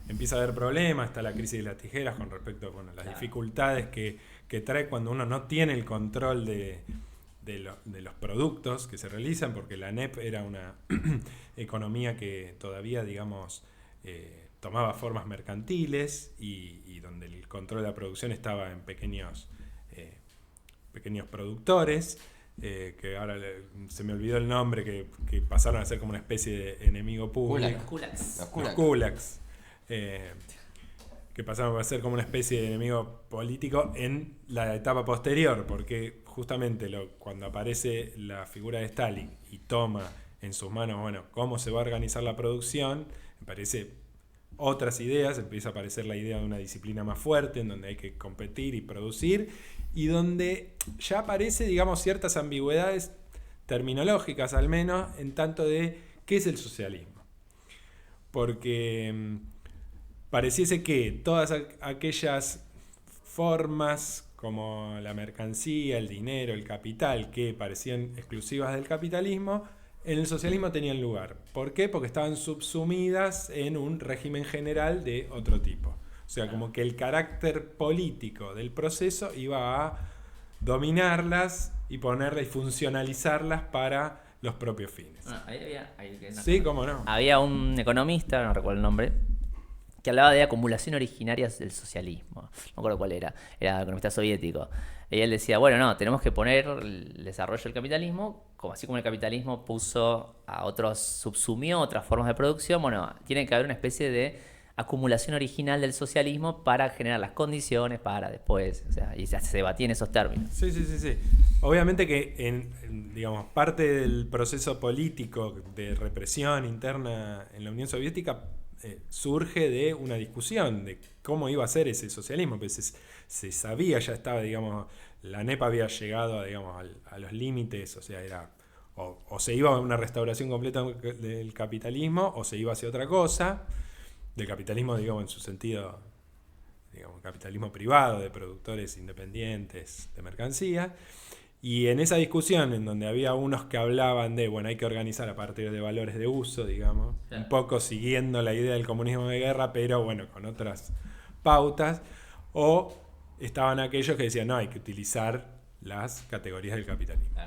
empieza a haber problemas, está la crisis de las tijeras con respecto a las dificultades que trae cuando uno no tiene el control de los productos que se realizan, porque la NEP era una economía que todavía, digamos, tomaba formas mercantiles y donde el control de la producción estaba en pequeños productores, que ahora se me olvidó el nombre, que pasaron a ser como una especie de enemigo público. Los kulaks. Que pasaron a ser como una especie de enemigo político en la etapa posterior, porque justamente cuando aparece la figura de Stalin y toma en sus manos, cómo se va a organizar la producción, me parece otras ideas, empieza a aparecer la idea de una disciplina más fuerte, en donde hay que competir y producir, y donde ya aparece, digamos, ciertas ambigüedades terminológicas al menos, en tanto de qué es el socialismo. Porque pareciese que todas aquellas formas como la mercancía, el dinero, el capital, que parecían exclusivas del capitalismo, en el socialismo tenían lugar. ¿Por qué? Porque estaban subsumidas en un régimen general de otro tipo. O sea, como que el carácter político del proceso iba a dominarlas y ponerlas y funcionalizarlas para los propios fines. Sí, cómo no. Había un economista, no recuerdo el nombre, que hablaba de acumulación originaria del socialismo. No me acuerdo cuál era economista soviético. Y él decía, bueno, no, tenemos que poner el desarrollo del capitalismo, así como el capitalismo subsumió otras formas de producción, bueno, tiene que haber una especie de acumulación original del socialismo para generar las condiciones para después, o sea, y se debatía en esos términos. Sí. Obviamente que digamos, parte del proceso político de represión interna en la Unión Soviética surge de una discusión de cómo iba a ser ese socialismo, pues se sabía, ya estaba, digamos, la NEP había llegado, digamos, a los límites, o sea, era o se iba a una restauración completa del capitalismo o se iba hacia otra cosa, del capitalismo, digamos, en su sentido, digamos, capitalismo privado, de productores independientes de mercancía. Y en esa discusión, en donde había unos que hablaban de, bueno, hay que organizar a partir de valores de uso, digamos, un poco siguiendo la idea del comunismo de guerra, pero bueno, con otras pautas, o estaban aquellos que decían, no, hay que utilizar las categorías del capitalismo.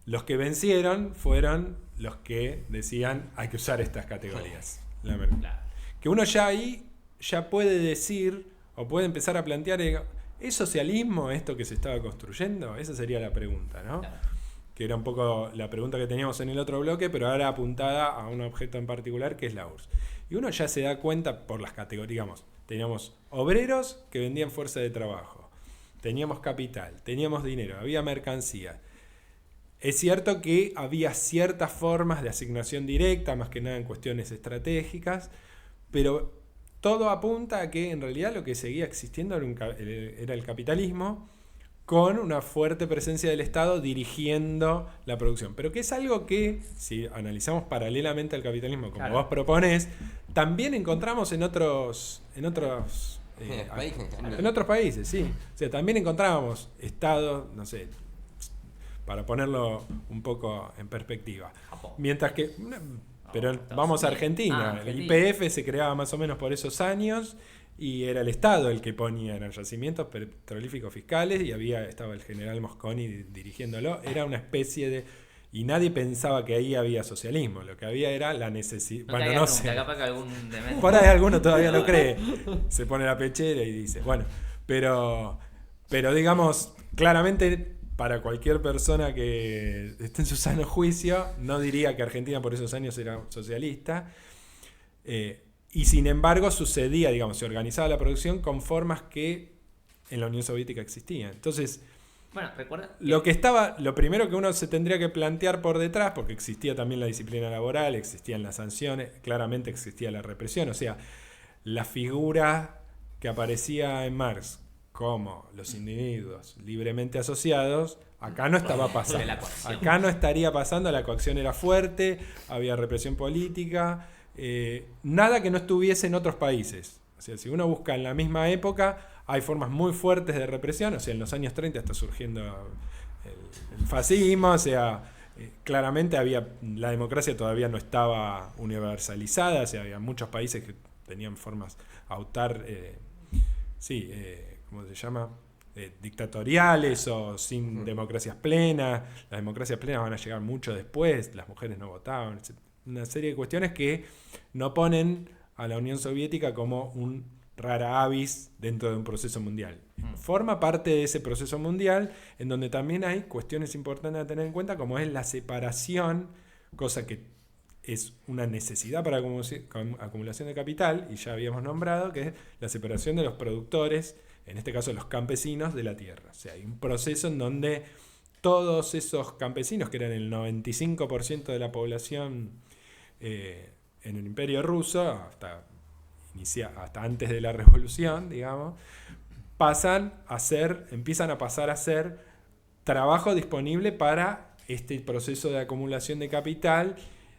Los que vencieron fueron los que decían, hay que usar estas categorías. Que uno ya ahí ya puede decir, o puede empezar a plantear, ¿es socialismo esto que se estaba construyendo? Esa sería la pregunta, ¿no? Claro. Que era un poco la pregunta que teníamos en el otro bloque, pero ahora apuntada a un objeto en particular, que es la URSS. Y uno ya se da cuenta por las categorías, digamos, teníamos obreros que vendían fuerza de trabajo, teníamos capital, teníamos dinero, había mercancía. Es cierto que había ciertas formas de asignación directa, más que nada en cuestiones estratégicas, pero todo apunta a que en realidad lo que seguía existiendo era el capitalismo, con una fuerte presencia del Estado dirigiendo la producción. Pero que es algo que, si analizamos paralelamente al capitalismo, como vos proponés, también encontramos en otros países, sí. O sea, también encontrábamos estados, no sé, para ponerlo un poco en perspectiva. Mientras que... Pero vamos a Argentina. El YPF se creaba más o menos por esos años y era el Estado el que ponía en los yacimientos petrolíferos fiscales y estaba el general Mosconi dirigiéndolo. Era una especie de... Y nadie pensaba que ahí había socialismo. Lo que había era la necesidad... Bueno, no sé. Por ahí alguno todavía no cree. Se pone la pechera y dice... Bueno, pero digamos, claramente... Para cualquier persona que esté en su sano juicio, no diría que Argentina por esos años era socialista. Y sin embargo sucedía, digamos, se organizaba la producción con formas que en la Unión Soviética existían. Entonces, bueno, recuerda lo primero que uno se tendría que plantear por detrás, porque existía también la disciplina laboral, existían las sanciones, claramente existía la represión. O sea, la figura que aparecía en Marx como los individuos libremente asociados, acá no estaba pasando. Acá no estaría pasando, la coacción era fuerte, había represión política, nada que no estuviese en otros países. O sea, si uno busca en la misma época, hay formas muy fuertes de represión, o sea, en los años 30 está surgiendo el fascismo, o sea, claramente la democracia todavía no estaba universalizada, o sea, había muchos países que tenían formas ¿cómo se llama? Dictatoriales o sin democracias plenas. Las democracias plenas van a llegar mucho después, las mujeres no votaban, una serie de cuestiones que no ponen a la Unión Soviética como un rara avis dentro de un proceso mundial. Forma parte de ese proceso mundial en donde también hay cuestiones importantes a tener en cuenta, como es la separación, cosa que es una necesidad para acumulación de capital, y ya habíamos nombrado, que es la separación de los productores, en este caso los campesinos, de la tierra. O sea, hay un proceso en donde todos esos campesinos, que eran el 95% de la población en el Imperio Ruso, hasta antes de la Revolución, digamos, empiezan a pasar a ser trabajo disponible para este proceso de acumulación de capital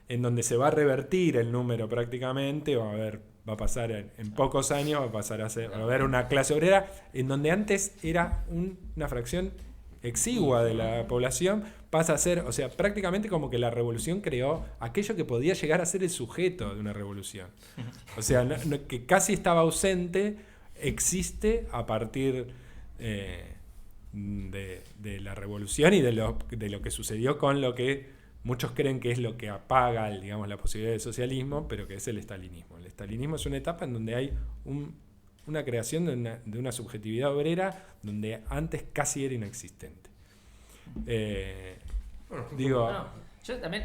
en donde se va a revertir el número prácticamente, va a pasar en pocos años, va a pasar a haber una clase obrera en donde antes era una fracción exigua de la población, pasa a ser, o sea, prácticamente como que la revolución creó aquello que podía llegar a ser el sujeto de una revolución. O sea, que casi estaba ausente, existe a partir de la revolución y de lo que sucedió con lo que muchos creen que es lo que apaga, digamos, la posibilidad del socialismo, pero que es el estalinismo. El estalinismo es una etapa en donde hay una creación de una subjetividad obrera donde antes casi era inexistente. Digo... No, yo también...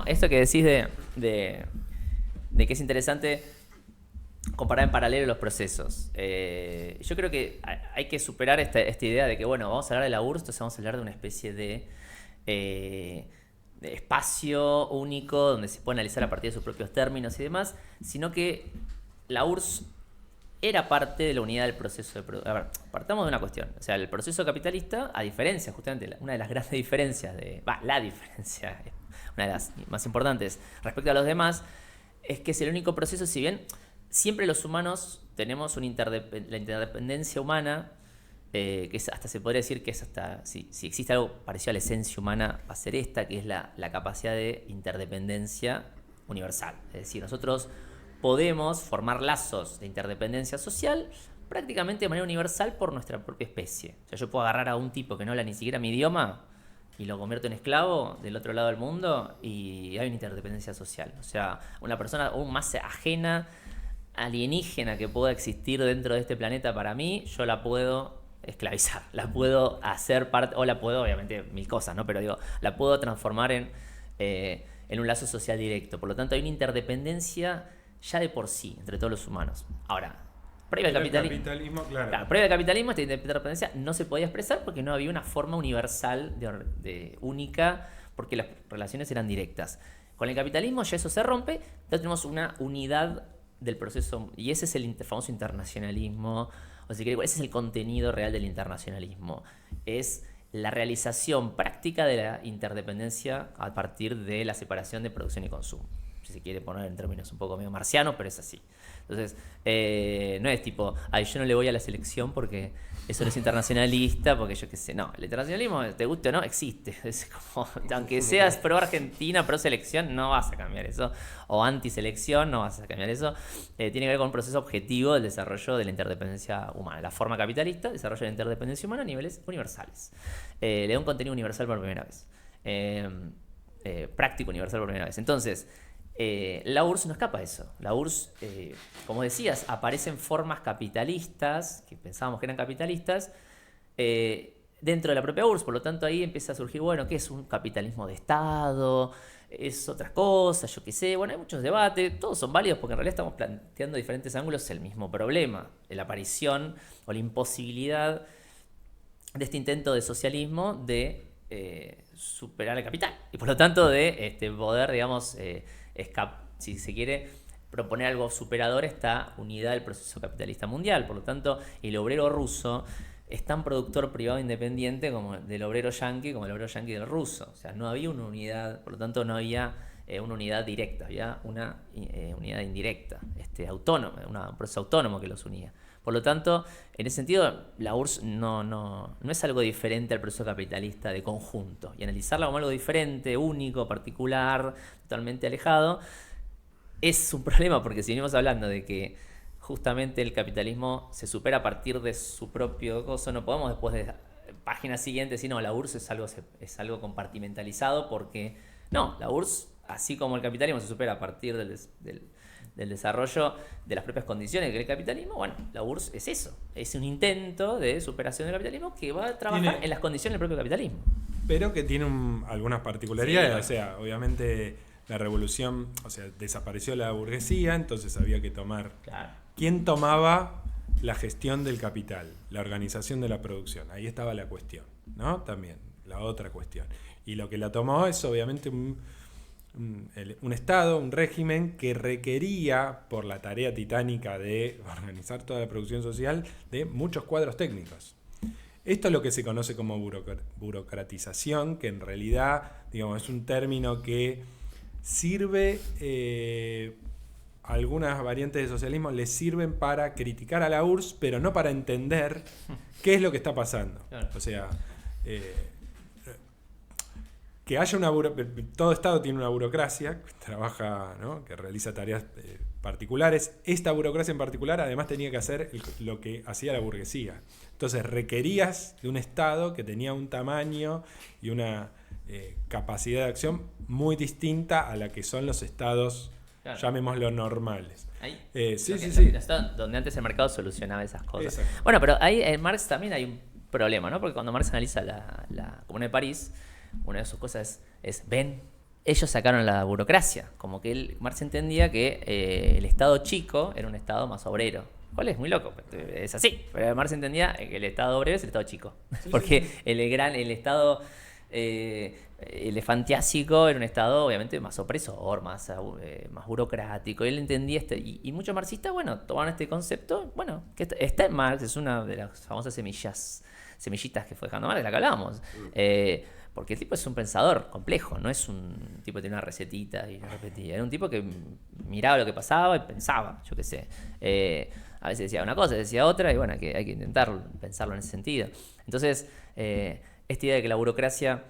esto que decís de que es interesante comparar en paralelo los procesos. Yo creo que hay que superar esta idea de que, bueno, vamos a hablar de la URSS, entonces vamos a hablar de una especie de espacio único donde se puede analizar a partir de sus propios términos y demás, sino que la URSS era parte de la unidad del proceso de producción. A ver, partamos de una cuestión. O sea, el proceso capitalista, a diferencia, justamente, una de las grandes diferencias la diferencia, una de las más importantes respecto a los demás, es que es el único proceso, si bien siempre los humanos tenemos la interdependencia humana, que hasta se podría decir que es hasta, si existe algo parecido a la esencia humana, va a ser esta, que es la capacidad de interdependencia universal. Es decir, nosotros podemos formar lazos de interdependencia social prácticamente de manera universal por nuestra propia especie. O sea, yo puedo agarrar a un tipo que no habla ni siquiera mi idioma y lo convierto en esclavo del otro lado del mundo y hay una interdependencia social. O sea, una persona aún más ajena, alienígena que pueda existir dentro de este planeta para mí, yo la puedo esclavizar, la puedo hacer parte, o la puedo, obviamente, mil cosas, ¿no? Pero digo, la puedo transformar en un lazo social directo. Por lo tanto, hay una interdependencia ya de por sí entre todos los humanos. Ahora, previo al capitalismo, claro, previo al capitalismo, esta interdependencia no se podía expresar porque no había una forma universal única, porque las relaciones eran directas. Con el capitalismo ya eso se rompe, ya tenemos una unidad del proceso, y ese es el famoso internacionalismo. O si quiere, ese es el contenido real del internacionalismo. Es la realización práctica de la interdependencia a partir de la separación de producción y consumo. Si se quiere poner en términos un poco medio marcianos, pero es así. Entonces, no es tipo, yo no le voy a la selección porque eso no es internacionalista, porque yo qué sé. No, el internacionalismo, te guste o no, existe. Es como, aunque seas pro Argentina, pro selección, no vas a cambiar eso. O anti-selección, no vas a cambiar eso. Tiene que ver con un proceso objetivo del desarrollo de la interdependencia humana. La forma capitalista desarrolla la interdependencia humana a niveles universales. Le da un contenido universal por primera vez. Práctico universal por primera vez. Entonces, la URSS no escapa de eso. La URSS, como decías, aparecen formas capitalistas, que pensábamos que eran capitalistas, dentro de la propia URSS. Por lo tanto, ahí empieza a surgir, bueno, ¿qué es un capitalismo de Estado? ¿Es otra cosa? Yo qué sé. Bueno, hay muchos debates, todos son válidos porque en realidad estamos planteando diferentes ángulos el mismo problema, la aparición o la imposibilidad de este intento de socialismo de superar el capital. Y por lo tanto de poder, digamos, si se quiere proponer algo superador a esta unidad del proceso capitalista mundial. Por lo tanto, el obrero ruso es tan productor privado independiente como del obrero yanqui, como el obrero yanqui del ruso. O sea, no había una unidad, por lo tanto no había una unidad directa, había una unidad indirecta, autónoma, un proceso autónomo que los unía. Por lo tanto, en ese sentido, la URSS no es algo diferente al proceso capitalista de conjunto. Y analizarla como algo diferente, único, particular, totalmente alejado, es un problema porque si venimos hablando de que justamente el capitalismo se supera a partir de su propio coso, no podemos después de páginas siguientes decir, no, la URSS es algo compartimentalizado porque, no, la URSS, así como el capitalismo se supera a partir del desarrollo de las propias condiciones del capitalismo, bueno, la URSS es eso, es un intento de superación del capitalismo que va a trabajar en las condiciones del propio capitalismo. Pero que tiene algunas particularidades, Sí, o sea, obviamente la revolución, o sea, desapareció la burguesía, entonces había que tomar... Claro. ¿Quién tomaba la gestión del capital? La organización de la producción, ahí estaba la cuestión, ¿no? También, la otra cuestión. Y lo que la tomó es obviamente un Estado, un régimen que requería, por la tarea titánica de organizar toda la producción social, de muchos cuadros técnicos. Esto es lo que se conoce como burocratización, que en realidad, digamos, es un término que sirve, algunas variantes de socialismo les sirven para criticar a la URSS, pero no para entender qué es lo que está pasando. Claro. O sea, que haya todo Estado tiene una burocracia que trabaja, ¿no? Que realiza tareas particulares. Esta burocracia en particular además tenía que hacer lo que hacía la burguesía. Entonces requerías de un Estado que tenía un tamaño y una capacidad de acción muy distinta a la que son los estados, claro, llamémoslo normales. Ahí, sí. donde antes el mercado solucionaba esas cosas. Exacto. Bueno, pero ahí en Marx también hay un problema, ¿no? Porque cuando Marx analiza la Comuna de París, una de sus cosas es ven, ellos sacaron la burocracia. Como que Marx entendía que el Estado chico era un Estado más obrero. ¿Cuál es? Muy loco. Es así. Pero Marx entendía que el Estado obrero es el Estado chico. Sí, porque sí. El Estado elefantiásico era un Estado obviamente más opresor, más burocrático. Él entendía y muchos marxistas, bueno, tomaron este concepto, bueno, que está en Marx, es una de las famosas semillitas que fue dejando Marx, de la que hablábamos. Porque el tipo es un pensador complejo, no es un tipo que tiene una recetita y lo repetía. Era un tipo que miraba lo que pasaba y pensaba, yo qué sé. A veces decía una cosa, decía otra, y bueno, que hay que intentar pensarlo en ese sentido. Entonces, esta idea de que la burocracia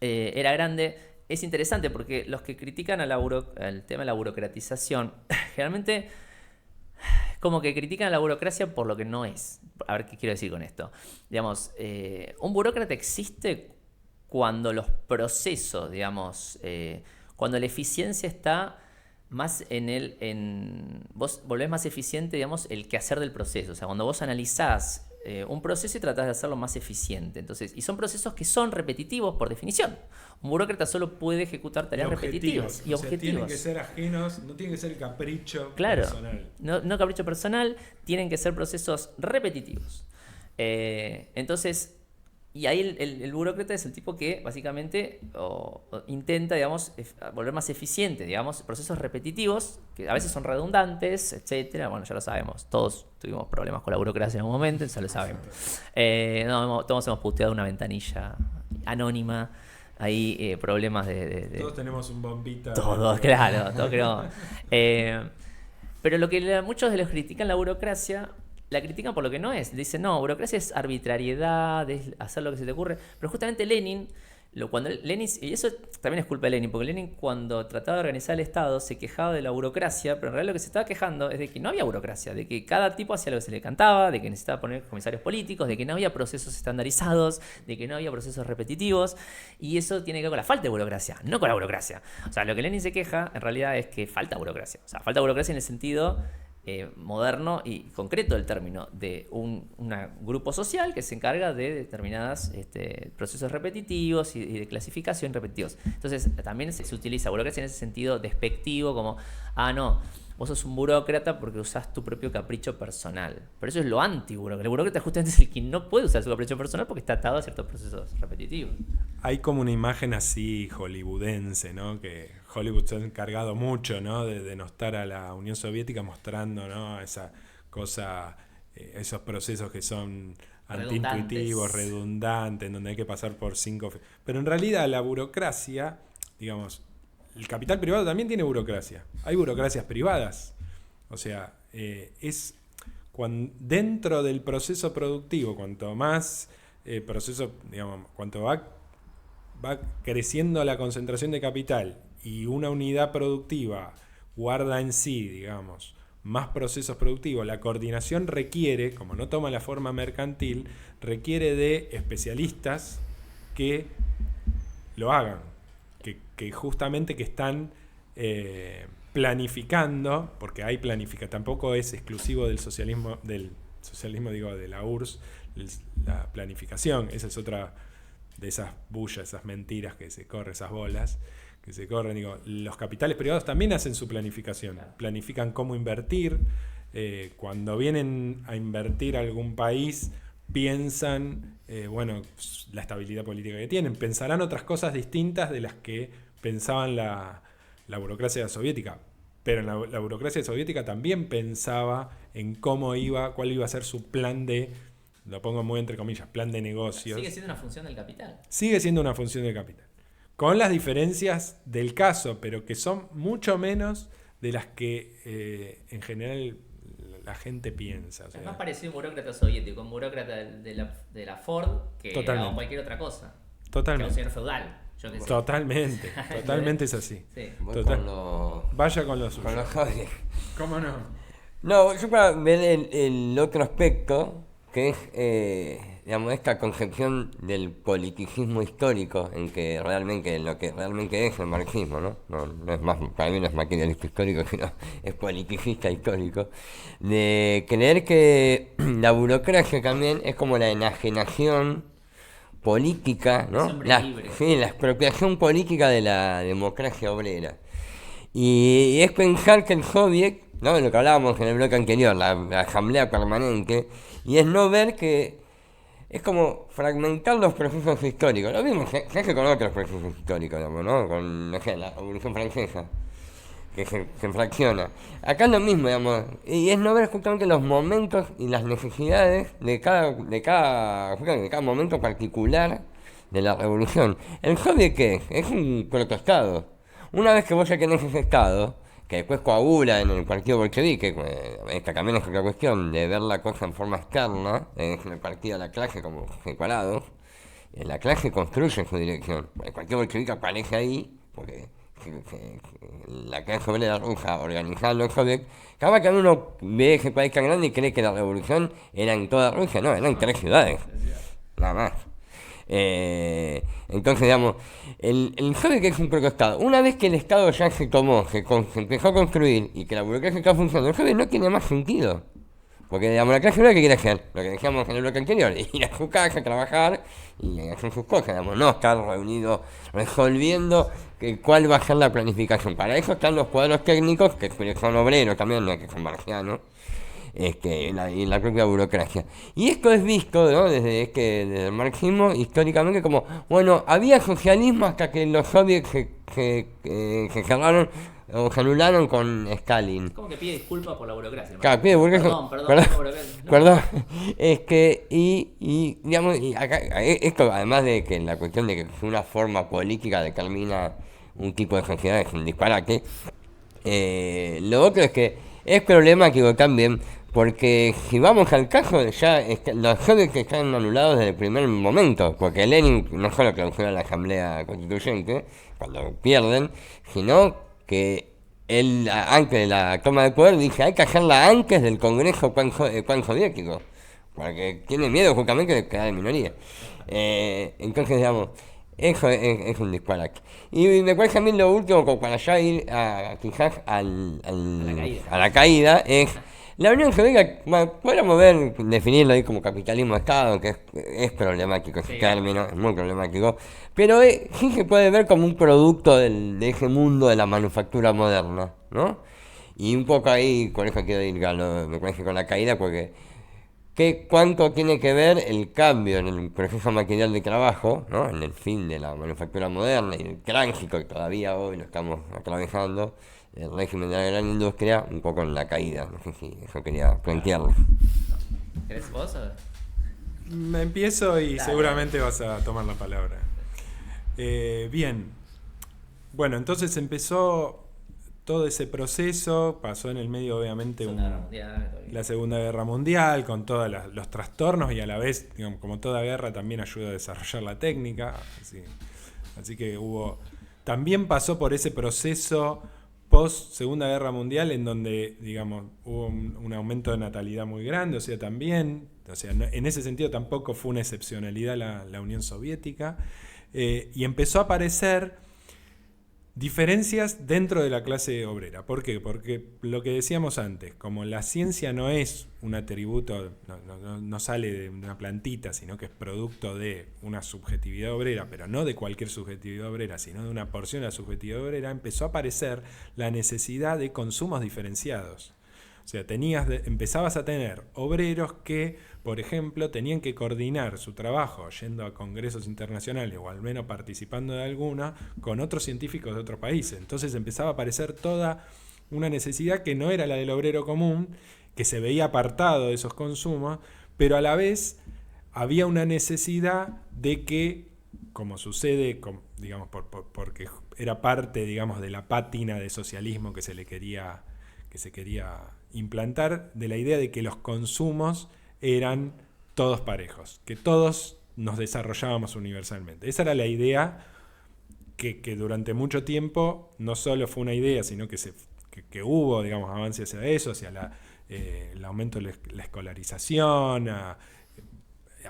era grande es interesante porque los que critican el tema de la burocratización, generalmente como que critican a la burocracia por lo que no es. A ver qué quiero decir con esto. Digamos, un burócrata existe cuando los procesos, digamos, cuando la eficiencia está más vos volvés más eficiente, digamos, el quehacer del proceso. O sea, cuando vos analizás un proceso y tratás de hacerlo más eficiente. Entonces, y son procesos que son repetitivos por definición. Un burócrata solo puede ejecutar tareas repetitivas y objetivos. Tienen que ser ajenos, no tienen que ser capricho personal. No capricho personal, tienen que ser procesos repetitivos. Entonces, y ahí el burócrata es el tipo que básicamente intenta, digamos, volver más eficiente, digamos, procesos repetitivos, que a veces son redundantes, etcétera. Bueno, ya lo sabemos, todos tuvimos problemas con la burocracia en algún momento, ya lo sabemos. Todos hemos puteado una ventanilla anónima, ahí problemas de... Todos tenemos un bombita. Todos, claro, todos queremos. Pero lo que muchos de los critican la burocracia... La critican por lo que no es. Dicen, no, burocracia es arbitrariedad, es hacer lo que se te ocurre. Pero justamente Lenin, y eso también es culpa de Lenin, porque Lenin cuando trataba de organizar el Estado se quejaba de la burocracia, pero en realidad lo que se estaba quejando es de que no había burocracia, de que cada tipo hacía lo que se le cantaba, de que necesitaba poner comisarios políticos, de que no había procesos estandarizados, de que no había procesos repetitivos, y eso tiene que ver con la falta de burocracia, no con la burocracia. O sea, lo que Lenin se queja en realidad es que falta burocracia. O sea, falta burocracia en el sentido... moderno y concreto del término de un grupo social que se encarga de determinados procesos repetitivos y de clasificación repetitivos. Entonces también se utiliza burocracia en ese sentido despectivo como, no, vos sos un burócrata porque usás tu propio capricho personal. Pero eso es lo anti-burócrata. El burócrata justamente es el que no puede usar su capricho personal porque está atado a ciertos procesos repetitivos. Hay como una imagen así hollywoodense, ¿no? Que Hollywood se ha encargado mucho, ¿no? de denostar a la Unión Soviética mostrando, ¿no? Esa cosa, esos procesos que son antiintuitivos, redundantes, en donde hay que pasar por 5... Pero en realidad la burocracia, digamos, el capital privado también tiene burocracia. Hay burocracias privadas. O sea, dentro del proceso productivo, cuanto más cuanto va creciendo la concentración de capital y una unidad productiva guarda en sí, digamos, más procesos productivos, la coordinación requiere, como no toma la forma mercantil, requiere de especialistas que lo hagan, que justamente que están planificando, porque hay planificación, tampoco es exclusivo del socialismo digo, de la URSS, la planificación, esa es otra de esas bullas, esas mentiras que se corren, esas bolas que se corren. Digo, los capitales privados también hacen su planificación, planifican cómo invertir. Cuando vienen a invertir a algún país, piensan, la estabilidad política que tienen, pensarán otras cosas distintas de las que pensaban la burocracia soviética. Pero la burocracia soviética también pensaba en cuál iba a ser su plan de lo pongo muy entre comillas, plan de negocios, Sigue siendo una función del capital. sigue siendo una función del capital. Con las diferencias del caso, pero que son mucho menos de las que en general la gente piensa. O sea, Es más parecido a un burócrata soviético, un burócrata de la Ford que Totalmente. a cualquier otra cosa. Que a un totalmente. señor feudal. Yo qué sé. Totalmente es así. Sí. Voy Total. con los, Vaya con lo suyo. con los jóvenes. ¿Cómo no? No, yo para ver el otro aspecto, que es, digamos, esta concepción del politicismo histórico, en que realmente, lo que realmente es el marxismo, ¿no? No es más, para mí no es materialista histórico, sino es politicista histórico, de creer que la burocracia también es como la enajenación política, ¿no? Es hombre libre. Sí, la expropiación política de la democracia obrera. Y es pensar que el soviet, ¿no? Lo que hablábamos en el bloque anterior, la asamblea permanente, y es no ver que es como fragmentar los procesos históricos. Lo mismo se hace con otros procesos históricos, digamos, ¿no? Con, no sé, la Revolución Francesa, que se fracciona. Acá es lo mismo, digamos, y es no ver justamente los momentos y las necesidades de cada momento particular de la revolución. ¿El soviet qué es? Es un protoestado. Una vez que vos ya tenés ese estado, que después coagula en el partido bolchevique, esta también es otra cuestión de ver la cosa en forma externa, en el partido de la clase como separados, la clase construye su dirección. El partido bolchevique aparece ahí, porque la clase obrera rusa organizada en los soviets. Cada que uno ve ese país tan grande y cree que la revolución era en toda Rusia, no, era en 3 ciudades, nada más. Entonces, digamos, el soviet que es un protoestado, una vez que el Estado ya se tomó, se empezó a construir y que la burocracia está funcionando, el soviet no tiene más sentido. Porque, digamos, la clase obrera, ¿qué quiere hacer? Lo que decíamos en el bloque anterior, ir a su casa, trabajar y hacer sus cosas, digamos, no estar reunido resolviendo cuál va a ser la planificación. Para eso están los cuadros técnicos, que son obreros también, no que son marcianos, y la propia burocracia. Y esto es visto, ¿no? desde el marxismo históricamente como, bueno, había socialismo hasta que los soviets se cerraron o se anularon con Stalin. Como que pide disculpas por la burocracia. Claro, pide burocracia. Perdón, por la burocracia. ¿No? Perdón. Es que, digamos, y acá, esto además de que la cuestión de que una forma política determina un tipo de sociedad es un disparate, lo otro es que es problemático también, porque si vamos al caso, ya los soviets están anulados desde el primer momento, porque Lenin no solo clausura la Asamblea Constituyente, cuando pierden, sino que él, antes de la toma de poder, dice hay que hacerla antes del Congreso pansoviético, porque tiene miedo justamente de quedar en minoría. Entonces, digamos, eso es un disparate. Y me parece a mí lo último, como para ya ir quizás a la caída, es la Unión Soviética. Podríamos definirlo ahí como capitalismo de Estado, que es problemático ese término, es muy problemático, pero sí se puede ver como un producto de ese mundo de la manufactura moderna, ¿no? Y un poco ahí, con eso quiero ir, me parece, con la caída, porque ¿cuánto tiene que ver el cambio en el proceso material de trabajo, ¿no? En el fin de la manufactura moderna y el tránsito que todavía hoy lo estamos atravesando, el régimen de la gran industria, un poco en la caída? No sé si eso quería plantearlo. ¿Querés vos o? Me empiezo y Dale. seguramente vas a tomar la palabra. Bien. Bueno, entonces empezó todo ese proceso, pasó en el medio obviamente la Segunda Guerra Mundial, con todos los trastornos y a la vez, digamos, como toda guerra, también ayuda a desarrollar la técnica. Así que también pasó por ese proceso post Segunda Guerra Mundial en donde, digamos, hubo un aumento de natalidad muy grande, en ese sentido tampoco fue una excepcionalidad la Unión Soviética, y empezó a aparecer diferencias dentro de la clase obrera. ¿Por qué? Porque lo que decíamos antes, como la ciencia no es un atributo, no sale de una plantita, sino que es producto de una subjetividad obrera, pero no de cualquier subjetividad obrera, sino de una porción de la subjetividad obrera, empezó a aparecer la necesidad de consumos diferenciados. O sea, empezabas a tener obreros que, por ejemplo, tenían que coordinar su trabajo yendo a congresos internacionales o al menos participando de alguna con otros científicos de otros países. Entonces empezaba a aparecer toda una necesidad que no era la del obrero común, que se veía apartado de esos consumos, pero a la vez había una necesidad de que, como sucede, digamos, porque era parte, digamos, de la pátina de socialismo que se quería implantar, de la idea de que los consumos eran todos parejos, que todos nos desarrollábamos universalmente. Esa era la idea que durante mucho tiempo no solo fue una idea, sino que hubo, digamos, avances hacia eso, hacia el aumento de la escolarización,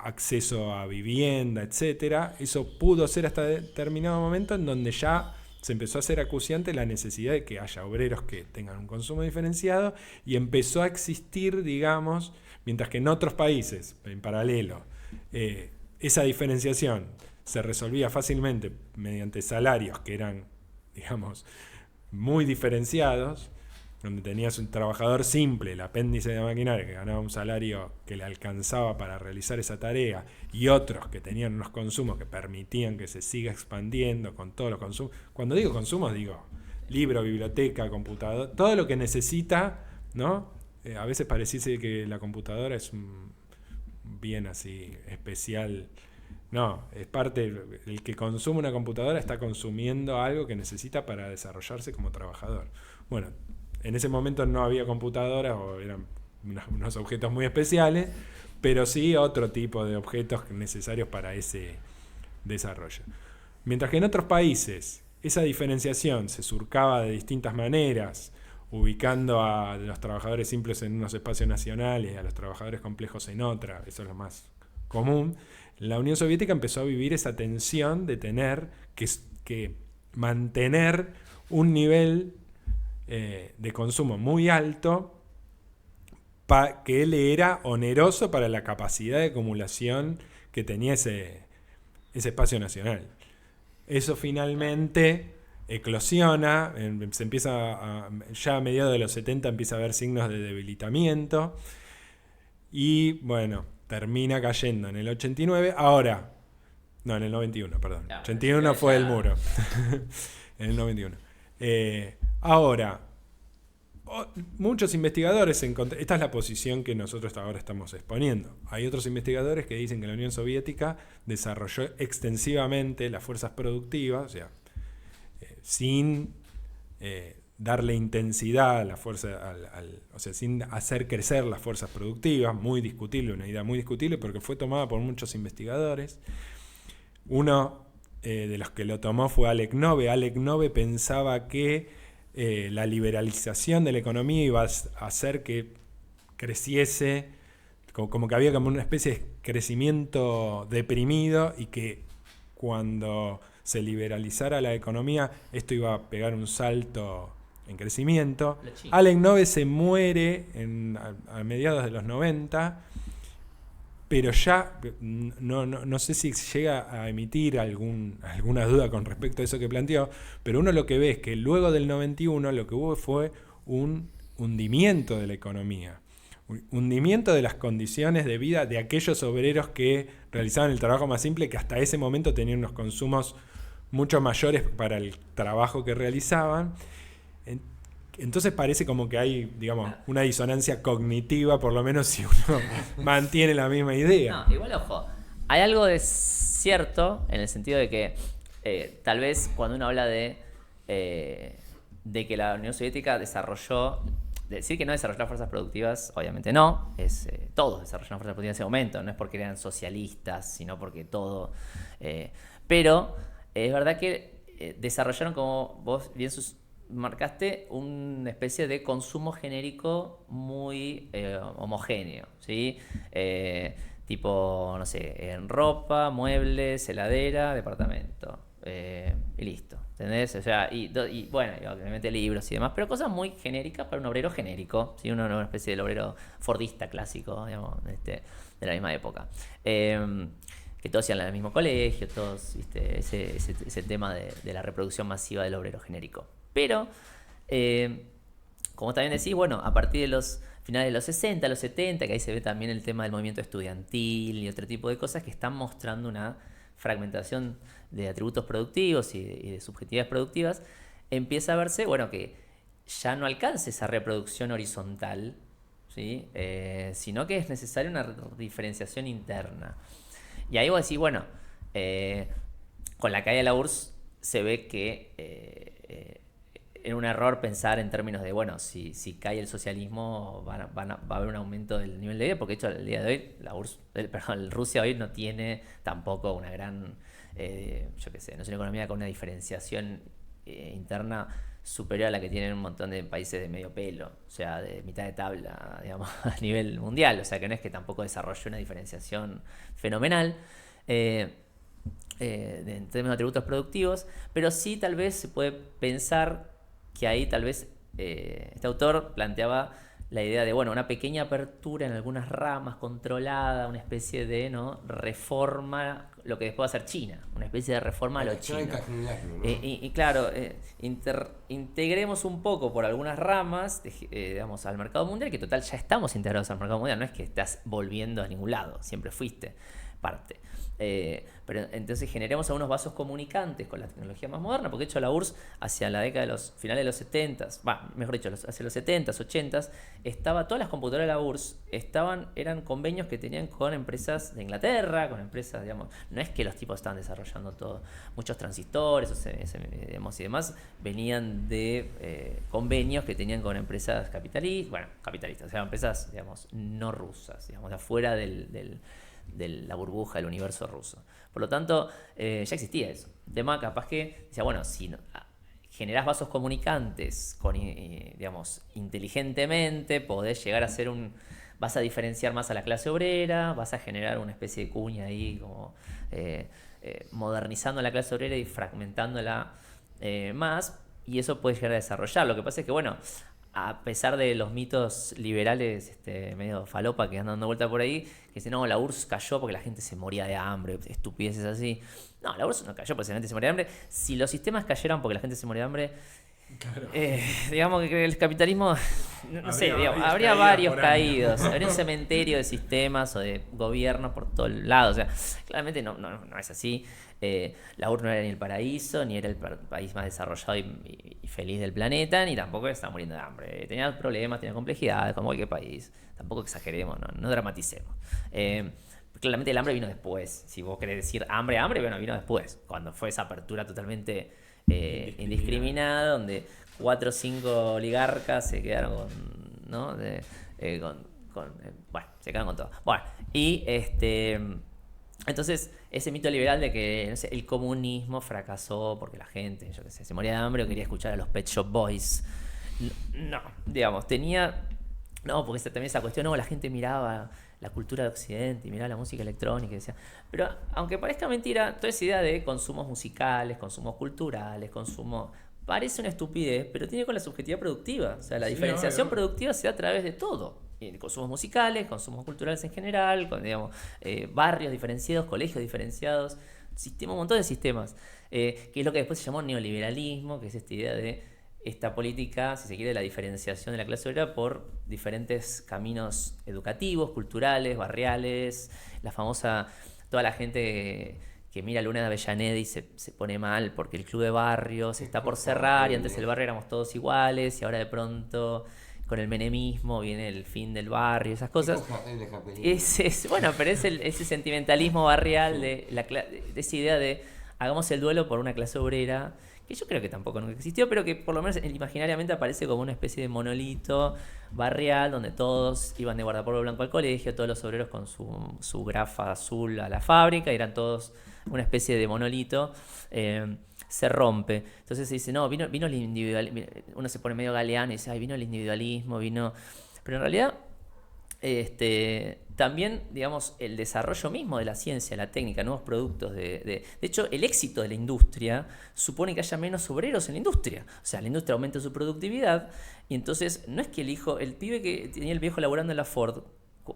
acceso a vivienda, etcétera. Eso pudo ser hasta determinado momento en donde ya se empezó a hacer acuciante la necesidad de que haya obreros que tengan un consumo diferenciado, y empezó a existir, digamos, mientras que en otros países, en paralelo, esa diferenciación se resolvía fácilmente mediante salarios que eran, digamos, muy diferenciados, donde tenías un trabajador simple, el apéndice de la maquinaria, que ganaba un salario que le alcanzaba para realizar esa tarea, y otros que tenían unos consumos que permitían que se siga expandiendo con todos los consumos. Cuando digo consumos, digo libro, biblioteca, computador, todo lo que necesita, ¿no? A veces pareciese que la computadora es un bien así especial. No, es parte, el que consume una computadora está consumiendo algo que necesita para desarrollarse como trabajador. Bueno, en ese momento no había computadoras, o eran unos objetos muy especiales, pero sí otro tipo de objetos necesarios para ese desarrollo. Mientras que en otros países esa diferenciación se surcaba de distintas maneras, ubicando a los trabajadores simples en unos espacios nacionales, a los trabajadores complejos en otra, eso es lo más común. La Unión Soviética empezó a vivir esa tensión de tener que mantener un nivel de consumo muy alto, que le era oneroso para la capacidad de acumulación que tenía ese espacio nacional. Eso finalmente eclosiona, se empieza ya a mediados de los 70 empieza a haber signos de debilitamiento, y bueno, termina cayendo en el 89, en el 91, perdón. 81 fue el muro. En el 91. Ahora, muchos investigadores esta es la posición que nosotros ahora estamos exponiendo. Hay otros investigadores que dicen que la Unión Soviética desarrolló extensivamente las fuerzas productivas, o sea, sin darle intensidad a la fuerza, o sea, sin hacer crecer las fuerzas productivas. Muy discutible, una idea muy discutible, porque fue tomada por muchos investigadores. Uno de los que lo tomó fue Alec Nove. Alec Nove pensaba que la liberalización de la economía iba a hacer que creciese, como que había como una especie de crecimiento deprimido, y que cuando se liberalizara la economía esto iba a pegar un salto en crecimiento. Alec Nove se muere a mediados de los 90, pero ya no sé si llega a emitir alguna duda con respecto a eso que planteó, pero uno lo que ve es que luego del 91 lo que hubo fue un hundimiento de la economía, un hundimiento de las condiciones de vida de aquellos obreros que realizaban el trabajo más simple, que hasta ese momento tenían unos consumos mucho mayores para el trabajo que realizaban. Entonces parece como que hay, digamos, una disonancia cognitiva, por lo menos si uno mantiene la misma idea. No, igual, ojo, hay algo de cierto en el sentido de que tal vez cuando uno habla de que la Unión Soviética desarrolló, decir que no desarrolló las fuerzas productivas, obviamente no, todos desarrollaron fuerzas productivas en ese momento, no es porque eran socialistas, sino porque todo... pero es verdad que desarrollaron, como vos bien marcaste, una especie de consumo genérico muy homogéneo, ¿sí? Tipo, no sé, en ropa, muebles, heladera, departamento, y listo, ¿entendés? O sea, y bueno, y obviamente libros y demás, pero cosas muy genéricas para un obrero genérico, ¿sí? Una especie del obrero fordista clásico, digamos, de la misma época. Que todos iban al mismo colegio, todos, ¿viste? Ese tema de la reproducción masiva del obrero genérico. Pero, como también decís, bueno, a partir de los finales de los 60, los 70, que ahí se ve también el tema del movimiento estudiantil y otro tipo de cosas que están mostrando una fragmentación de atributos productivos y de subjetividades productivas, empieza a verse, bueno, que ya no alcanza esa reproducción horizontal, ¿sí? Sino que es necesaria una diferenciación interna. Y ahí vos decís, bueno, con la caída de la URSS se ve que era un error pensar en términos de, bueno, si cae el socialismo va a haber un aumento del nivel de vida, porque de hecho al día de hoy Rusia hoy no tiene tampoco una gran, yo qué sé, no es una economía con una diferenciación interna superior a la que tienen un montón de países de medio pelo, o sea, de mitad de tabla, digamos, a nivel mundial, o sea, que no es que tampoco desarrolle una diferenciación fenomenal. En términos de atributos productivos, pero sí tal vez se puede pensar que ahí tal vez este autor planteaba la idea de, bueno, una pequeña apertura en algunas ramas controlada, una especie de, ¿no?, reforma, lo que después va a ser China, una especie de reforma a lo chino. Y claro, integremos un poco por algunas ramas, digamos, al mercado mundial, que total ya estamos integrados al mercado mundial, no es que estás volviendo a ningún lado, siempre fuiste parte. Pero entonces generemos algunos vasos comunicantes con la tecnología más moderna, porque de hecho la URSS hacia la década de los finales de los 70s, mejor dicho, hacia los 70s, 80s, todas las computadoras de la URSS eran convenios que tenían con empresas de Inglaterra, con empresas, digamos, no es que los tipos estaban desarrollando todo, muchos transistores, digamos, y demás, venían de convenios que tenían con empresas capitalistas, o sea, empresas, digamos, no rusas, digamos, de afuera de la burbuja del universo ruso. Por lo tanto, ya existía eso. El tema capaz que decía, bueno, si generás vasos comunicantes digamos, inteligentemente, podés llegar a ser vas a diferenciar más a la clase obrera, vas a generar una especie de cuña ahí como modernizando a la clase obrera y fragmentándola más, y eso puede llegar a desarrollar. Lo que pasa es que, bueno, a pesar de los mitos liberales medio falopa que andan dando vuelta por ahí, que dicen, no, la URSS cayó porque la gente se moría de hambre, estupideces así. No, la URSS no cayó porque la gente se moría de hambre. Si los sistemas cayeran porque la gente se moría de hambre, claro, digamos que el capitalismo, no sé, digamos, habría varios caídos, habría un cementerio de sistemas o de gobiernos por todos lados. O sea, claramente no es así. La URSS no era ni el paraíso, ni era el país más desarrollado y feliz del planeta, ni tampoco estaba muriendo de hambre. Tenía problemas, tenía complejidades, como cualquier país. Tampoco exageremos, no dramaticemos. Claramente el hambre vino después. Si vos querés decir hambre, bueno, vino después. Cuando fue esa apertura totalmente indiscriminada, donde 4 o 5 oligarcas se quedaron con, ¿no? Bueno, se quedaron con todo. Bueno, y entonces, ese mito liberal de que, no sé, el comunismo fracasó porque la gente, yo qué sé, se moría de hambre o quería escuchar a los Pet Shop Boys. No, digamos, porque también esa cuestión, la gente miraba la cultura de Occidente y miraba la música electrónica y decía, pero aunque parezca mentira, toda esa idea de consumos musicales, consumos culturales, parece una estupidez, pero tiene con la subjetividad productiva. O sea, la diferenciación productiva se da a través de todo. Consumos musicales, consumos culturales en general, digamos, barrios diferenciados, colegios diferenciados, un montón de sistemas, que es lo que después se llamó neoliberalismo, que es esta idea de esta política, si se quiere, de la diferenciación de la clase obrera por diferentes caminos educativos, culturales, barriales, toda la gente que mira Luna de Avellaneda y se pone mal porque el club de barrios está por cerrar y antes el barrio éramos todos iguales y ahora de pronto con el menemismo viene el fin del barrio, esas cosas. Bueno, pero es ese sentimentalismo barrial de esa idea de hagamos el duelo por una clase obrera, que yo creo que tampoco nunca existió, pero que por lo menos imaginariamente aparece como una especie de monolito barrial donde todos iban de guardapolvo blanco al colegio, todos los obreros con su grafa azul a la fábrica, y eran todos una especie de monolito. Se rompe. Entonces se dice, no, vino el individualismo. Uno se pone medio galeano y dice, ay, vino el individualismo, Pero en realidad, también, digamos, el desarrollo mismo de la ciencia, la técnica, nuevos productos. De hecho, el éxito de la industria supone que haya menos obreros en la industria. O sea, la industria aumenta su productividad y entonces no es que el pibe que tenía el viejo laburando en la Ford,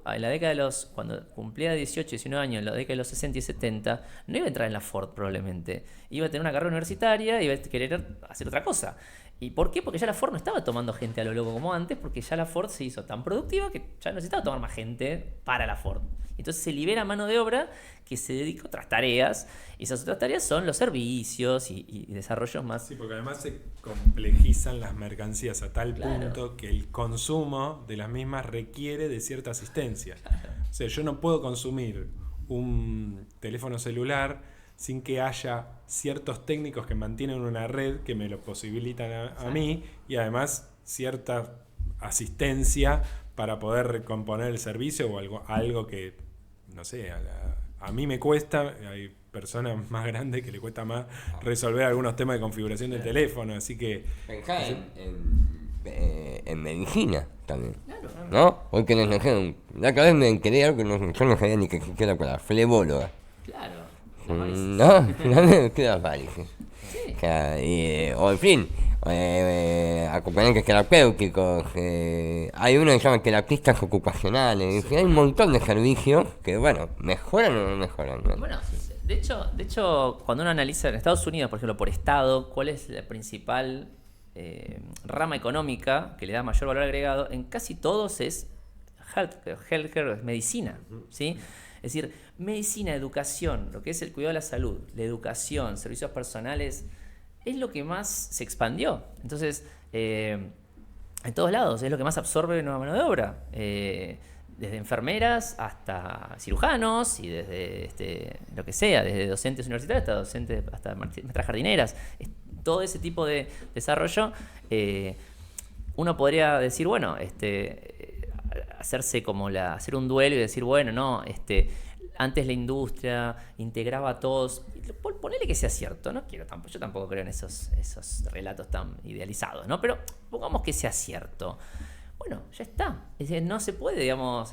en la década cuando cumplía 18, 19 años, en la década de los 60 y 70, no iba a entrar en la Ford probablemente. Iba a tener una carrera universitaria, iba a querer hacer otra cosa. ¿Y por qué? Porque ya la Ford no estaba tomando gente a lo loco como antes, porque ya la Ford se hizo tan productiva que ya no necesitaba tomar más gente para la Ford. Entonces se libera mano de obra que se dedica a otras tareas, y esas otras tareas son los servicios y desarrollos más... Sí, porque además se complejizan las mercancías a tal Claro. punto que el consumo de las mismas requiere de cierta asistencia. O sea, yo no puedo consumir un teléfono celular sin que haya ciertos técnicos que mantienen una red que me lo posibilitan a mí, y además cierta asistencia para poder recomponer el servicio o algo que, no sé, a mí me cuesta. Hay personas más grandes que le cuesta más resolver algunos temas de configuración del teléfono, así que... Pensá en medicina también. ¿No? Hoy que nos dijeron, la otra vez me enteré algo que yo no sabía ni que existía la flebóloga. Claro. ¿No? ¿Qué las varices? Sí. O sea, o en fin, acompañantes terapéuticos, hay uno que se llama terapistas ocupacionales, hay un montón de servicios que, bueno, mejoran o no mejoran. ¿no? Bueno, de hecho, cuando uno analiza en Estados Unidos, por ejemplo, por estado, cuál es la principal rama económica que le da mayor valor agregado, en casi todos es healthcare, es medicina, ¿sí? Es decir, medicina, educación, lo que es el cuidado de la salud, la educación, servicios personales, es lo que más se expandió. Entonces, en todos lados, es lo que más absorbe nueva mano de obra. Desde enfermeras hasta cirujanos y desde lo que sea, desde docentes universitarios hasta docentes, hasta maestras jardineras. Todo ese tipo de desarrollo, uno podría decir, bueno, hacer un duelo y decir, bueno, no, antes la industria integraba a todos. Ponele que sea cierto, no quiero tampoco, yo tampoco creo en esos relatos tan idealizados, ¿no? Pero pongamos que sea cierto. Bueno, ya está. Es decir, no se puede, digamos,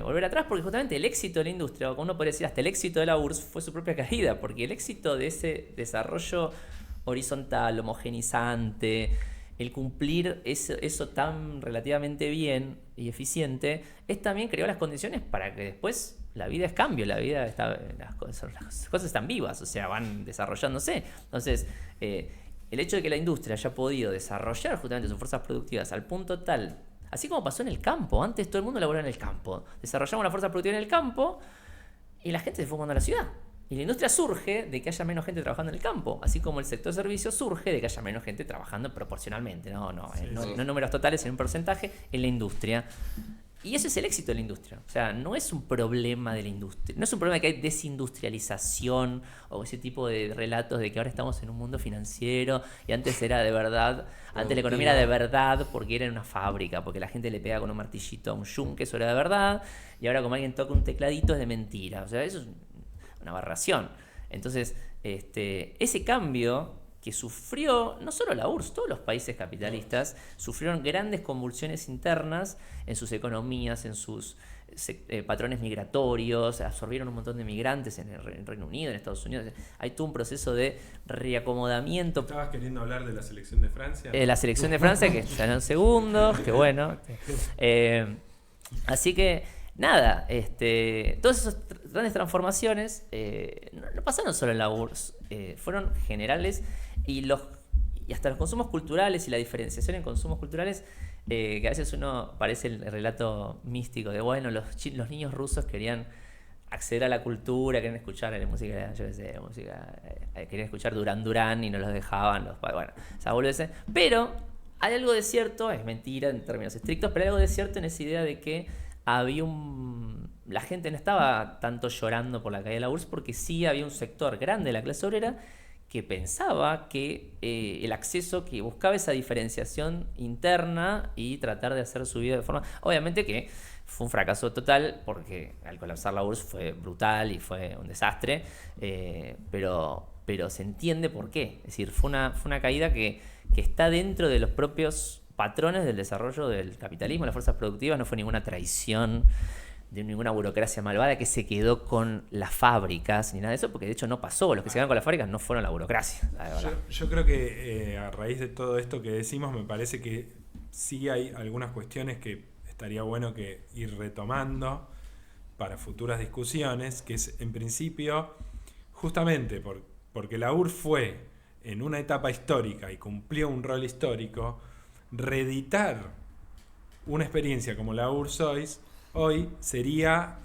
volver atrás, porque justamente el éxito de la industria, o como uno podría decir, hasta el éxito de la URSS fue su propia caída, porque el éxito de ese desarrollo horizontal, homogenizante, el cumplir eso tan relativamente bien y eficiente, es también creó las condiciones para que después la vida es cambio, la vida está, las cosas están vivas, o sea, van desarrollándose. Entonces, el hecho de que la industria haya podido desarrollar justamente sus fuerzas productivas al punto tal, así como pasó en el campo, antes todo el mundo laboraba en el campo, desarrollamos la fuerza productiva en el campo y la gente se fue mudando a la ciudad. Y la industria surge de que haya menos gente trabajando en el campo, así como el sector servicios surge de que haya menos gente trabajando proporcionalmente, no en números totales, en un porcentaje, en la industria. Y ese es el éxito de la industria. O sea, no es un problema de la industria. No es un problema de que hay desindustrialización o ese tipo de relatos de que ahora estamos en un mundo financiero y antes era de verdad, antes la economía era de verdad porque era en una fábrica, porque la gente le pega con un martillito a un yunque, eso era de verdad, y ahora como alguien toca un tecladito es de mentira. O sea, eso es una aberración. Entonces, ese cambio que sufrió no solo la URSS, todos los países capitalistas sufrieron grandes convulsiones internas en sus economías, en sus patrones migratorios, absorbieron un montón de migrantes en el Reino Unido, en Estados Unidos. Hay todo un proceso de reacomodamiento. ¿Estabas queriendo hablar de la selección de Francia? La selección de Francia, que ganó en segundos, que bueno. Así que, nada, todas esas grandes transformaciones no pasaron solo en la URSS, fueron generales y hasta los consumos culturales y la diferenciación en consumos culturales, que a veces uno parece el relato místico de, bueno, los niños rusos querían acceder a la cultura, querían escuchar música, yo qué sé, querían escuchar Duran Duran y no los dejaban, bueno, esa boludez. Pero hay algo de cierto, es mentira en términos estrictos, pero hay algo de cierto en esa idea de que la gente no estaba tanto llorando por la caída de la URSS, porque sí había un sector grande de la clase obrera que pensaba que el acceso, que buscaba esa diferenciación interna y tratar de hacer su vida de forma... Obviamente que fue un fracaso total, porque al colapsar la URSS fue brutal y fue un desastre, pero se entiende por qué. Es decir, fue una caída que está dentro de los propios patrones del desarrollo del capitalismo, las fuerzas productivas. No fue ninguna traición de ninguna burocracia malvada que se quedó con las fábricas ni nada de eso, porque de hecho no pasó. Los que se quedaron con las fábricas no fueron la burocracia, la verdad. Yo creo que a raíz de todo esto que decimos, me parece que sí hay algunas cuestiones que estaría bueno que ir retomando para futuras discusiones, que es en principio justamente porque la URSS fue en una etapa histórica y cumplió un rol histórico, reeditar una experiencia como la URSS hoy sería,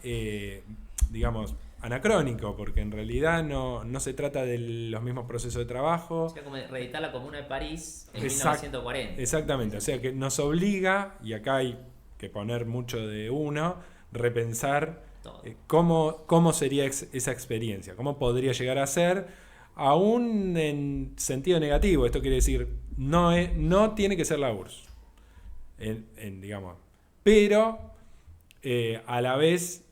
digamos, anacrónico, porque en realidad no se trata de los mismos procesos de trabajo. O sea, como reeditar la Comuna de París en Exact- 1940. Exactamente, o sea que nos obliga, y acá hay que poner mucho de uno, repensar Todo. cómo sería esa experiencia, cómo podría llegar a ser, aún en sentido negativo. Esto quiere decir, no tiene que ser la URSS, digamos, pero a la vez,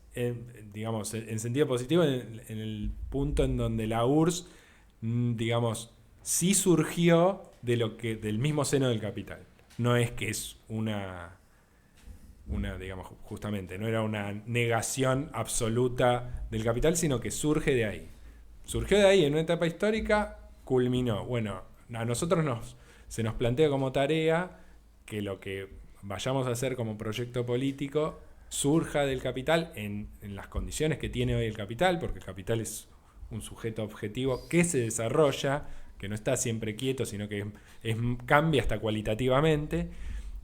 digamos, en sentido positivo, en el punto en donde la URSS, digamos, sí surgió del mismo seno del capital. No es que es una, digamos, justamente, no era una negación absoluta del capital, sino que surge de ahí. Surgió de ahí en una etapa histórica, culminó. Bueno, a nosotros se nos plantea como tarea que lo que vayamos a hacer como proyecto político surja del capital en las condiciones que tiene hoy el capital, porque el capital es un sujeto objetivo que se desarrolla, que no está siempre quieto, sino que cambia hasta cualitativamente,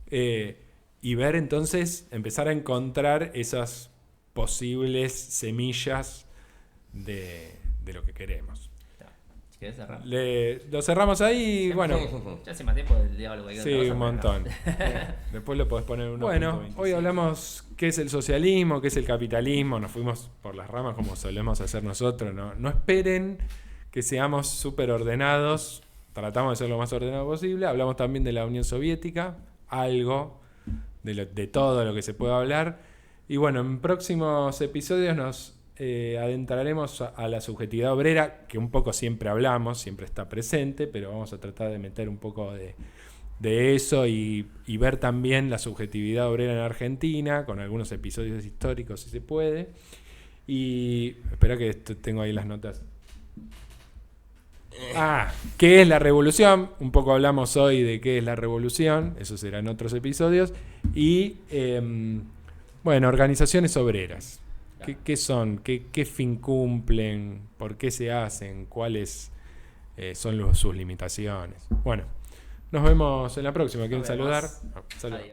y ver entonces, empezar a encontrar esas posibles semillas de lo que queremos. Si querés cerrar. Lo cerramos ahí, bueno. Ya hace más tiempo del diálogo. Sí, un montón. Después lo podés poner en 1.25. Bueno, hoy hablamos qué es el socialismo, qué es el capitalismo. Nos fuimos por las ramas como solemos hacer nosotros. No esperen que seamos súper ordenados. Tratamos de ser lo más ordenado posible. Hablamos también de la Unión Soviética, algo de todo lo que se puede hablar. Y bueno, en próximos episodios nos adentraremos a la subjetividad obrera, que un poco siempre hablamos, siempre está presente, pero vamos a tratar de meter un poco de eso y ver también la subjetividad obrera en Argentina, con algunos episodios históricos si se puede. Y espera que tengo ahí las notas. ¿Qué es la revolución? Un poco hablamos hoy de qué es la revolución, eso será en otros episodios. Y bueno, organizaciones obreras. ¿Qué son? ¿Qué fin cumplen? ¿Por qué se hacen? ¿Cuáles son sus limitaciones? Bueno, nos vemos en la próxima. ¿Quieren saludar? Salud.